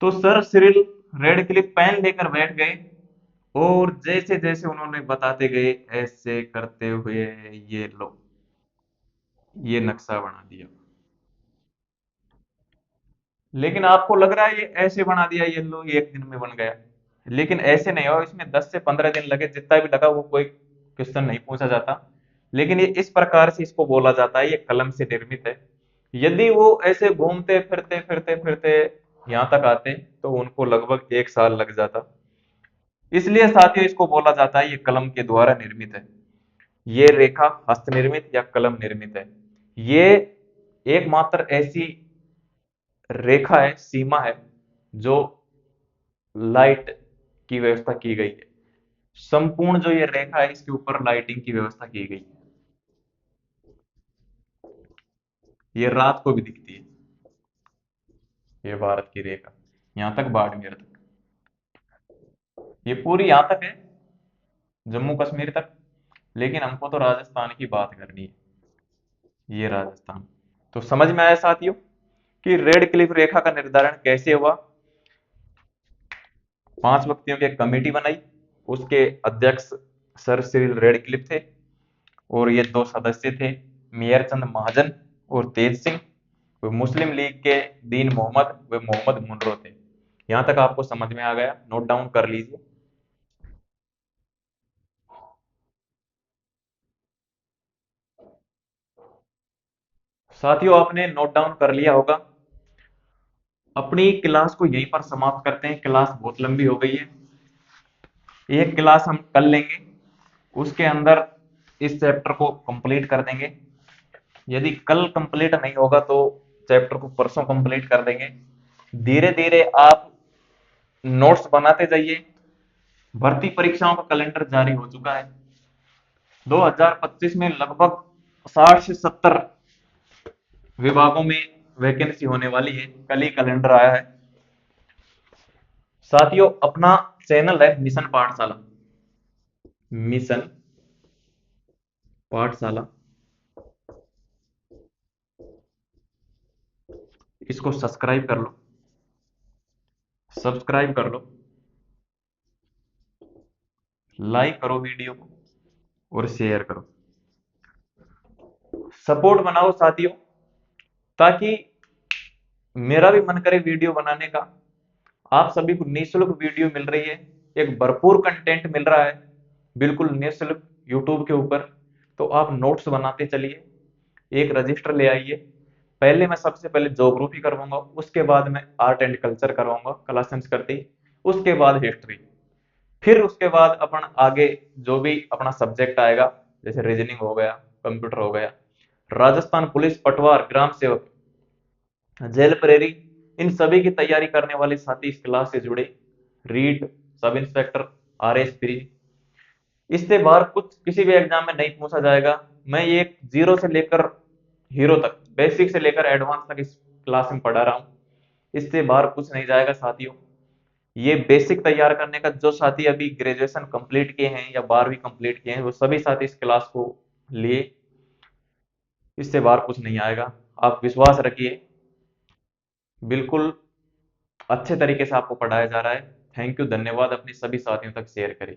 तो सर सिरिल रेडक्लिफ पेन लेकर बैठ गए और जैसे जैसे उन्होंने बताते गए, ऐसे करते हुए ये लो, ये नक्शा बना दिया। लेकिन आपको लग रहा है ये ऐसे बना दिया, ये लो, ये 1 दिन में बन गया। लेकिन ऐसे नहीं हो, इसमें 10 से 15 दिन लगे, जितना भी लगा वो कोई क्वेश्चन नहीं पूछा जाता। लेकिन ये इस प्रकार से इसको बोला जाता है, ये कलम से निर्मित है। यदि वो ऐसे घूमते फिरते फिरते फिरते यहाँ तक आते तो उनको लगभग 1 साल लग जाता। इसलिए साथियों इसको बोला जाता है ये कलम के द्वारा निर्मित है। ये रेखा हस्त निर्मित या कलम निर्मित है। ये एकमात्र ऐसी रेखा है, सीमा है, जो लाइट की व्यवस्था की गई है, संपूर्ण जो ये रेखा है इसके ऊपर लाइटिंग की व्यवस्था की गई है। ये रात को भी दिखती है, ये भारत की रेखा, यहाँ तक बाड़मेर तक, ये पूरी यहाँ तक है, जम्मू कश्मीर तक। लेकिन हमको तो राजस्थान की बात करनी है, ये राजस्थान। तो समझ में आया साथियों कि रेड क्लिफ रेखा का निर्धारण कैसे हुआ। 5 व्यक्तियों की एक कमेटी बनाई, उसके अध्यक्ष सर सिरिल रेडक्लिफ थे, और ये 2 सदस्य थे, मेयर चंद महाजन और तेज सिंह। वे मुस्लिम लीग के दीन मोहम्मद व मोहम्मद मुनरो थे। यहां तक आपको समझ में आ गया, नोट डाउन कर लीजिए। साथियों आपने नोट डाउन कर लिया होगा। अपनी क्लास को यहीं पर समाप्त करते हैं, क्लास बहुत लंबी हो गई है। एक क्लास हम कल लेंगे, उसके अंदर इस चैप्टर को कंप्लीट कर देंगे। यदि कल कंप्लीट नहीं होगा तो चैप्टर को परसों कंप्लीट कर देंगे। धीरे धीरे आप नोट्स बनाते जाइए। भर्ती परीक्षाओं का कैलेंडर जारी हो चुका है। 2025 में लगभग 60 से 70 विभागों में वैकेंसी होने वाली है, कल ही कैलेंडर आया है। साथियों अपना चैनल है मिशन पाठशाला, मिशन पाठशाला, इसको सब्सक्राइब कर लो, सब्सक्राइब कर लो, लाइक करो वीडियो को और शेयर करो, सपोर्ट बनाओ साथियों, ताकि मेरा भी मन करे वीडियो बनाने का। आप सभी को निःशुल्क वीडियो मिल रही है, एक भरपूर कंटेंट मिल रहा है, बिल्कुल निःशुल्क यूट्यूब के ऊपर। तो आप नोट्स बनाते चलिए, एक रजिस्टर ले आइए। पहले मैं सबसे पहले ज्योग्राफी करवाऊंगा, उसके बाद मैं आर्ट एंड कल्चर करवाऊंगा कला संस्कृति, उसके बाद हिस्ट्री, फिर उसके बाद अपन आगे जो भी अपना सब्जेक्ट आएगा, जैसे रीजनिंग हो गया, कंप्यूटर हो गया, राजस्थान पुलिस, पटवार, ग्राम सेवक, जेल प्रेरी, इन सभी की तैयारी करने वाले साथी इस क्लास से जुड़े। REET, sub inspector, RS pre, इससे बाहर कुछ किसी भी एग्जाम में नहीं पूछा जाएगा। मैं ये जीरो से लेकर हीरो तक, बेसिक से लेकर एडवांस तक इस क्लास में पढ़ा रहा हूँ। इससे बाहर कुछ नहीं जाएगा साथियों। ये बेसिक तैयार करने का, जो साथी अभी ग्रेजुएशन कंप्लीट किए हैं या 12वीं कंप्लीट किए हैं, वो सभी साथी इस क्लास को लिए, इससे बाहर कुछ नहीं आएगा। आप विश्वास रखिए, बिल्कुल अच्छे तरीके से आपको पढ़ाया जा रहा है। थैंक यू, धन्यवाद। अपने सभी साथियों तक शेयर करें।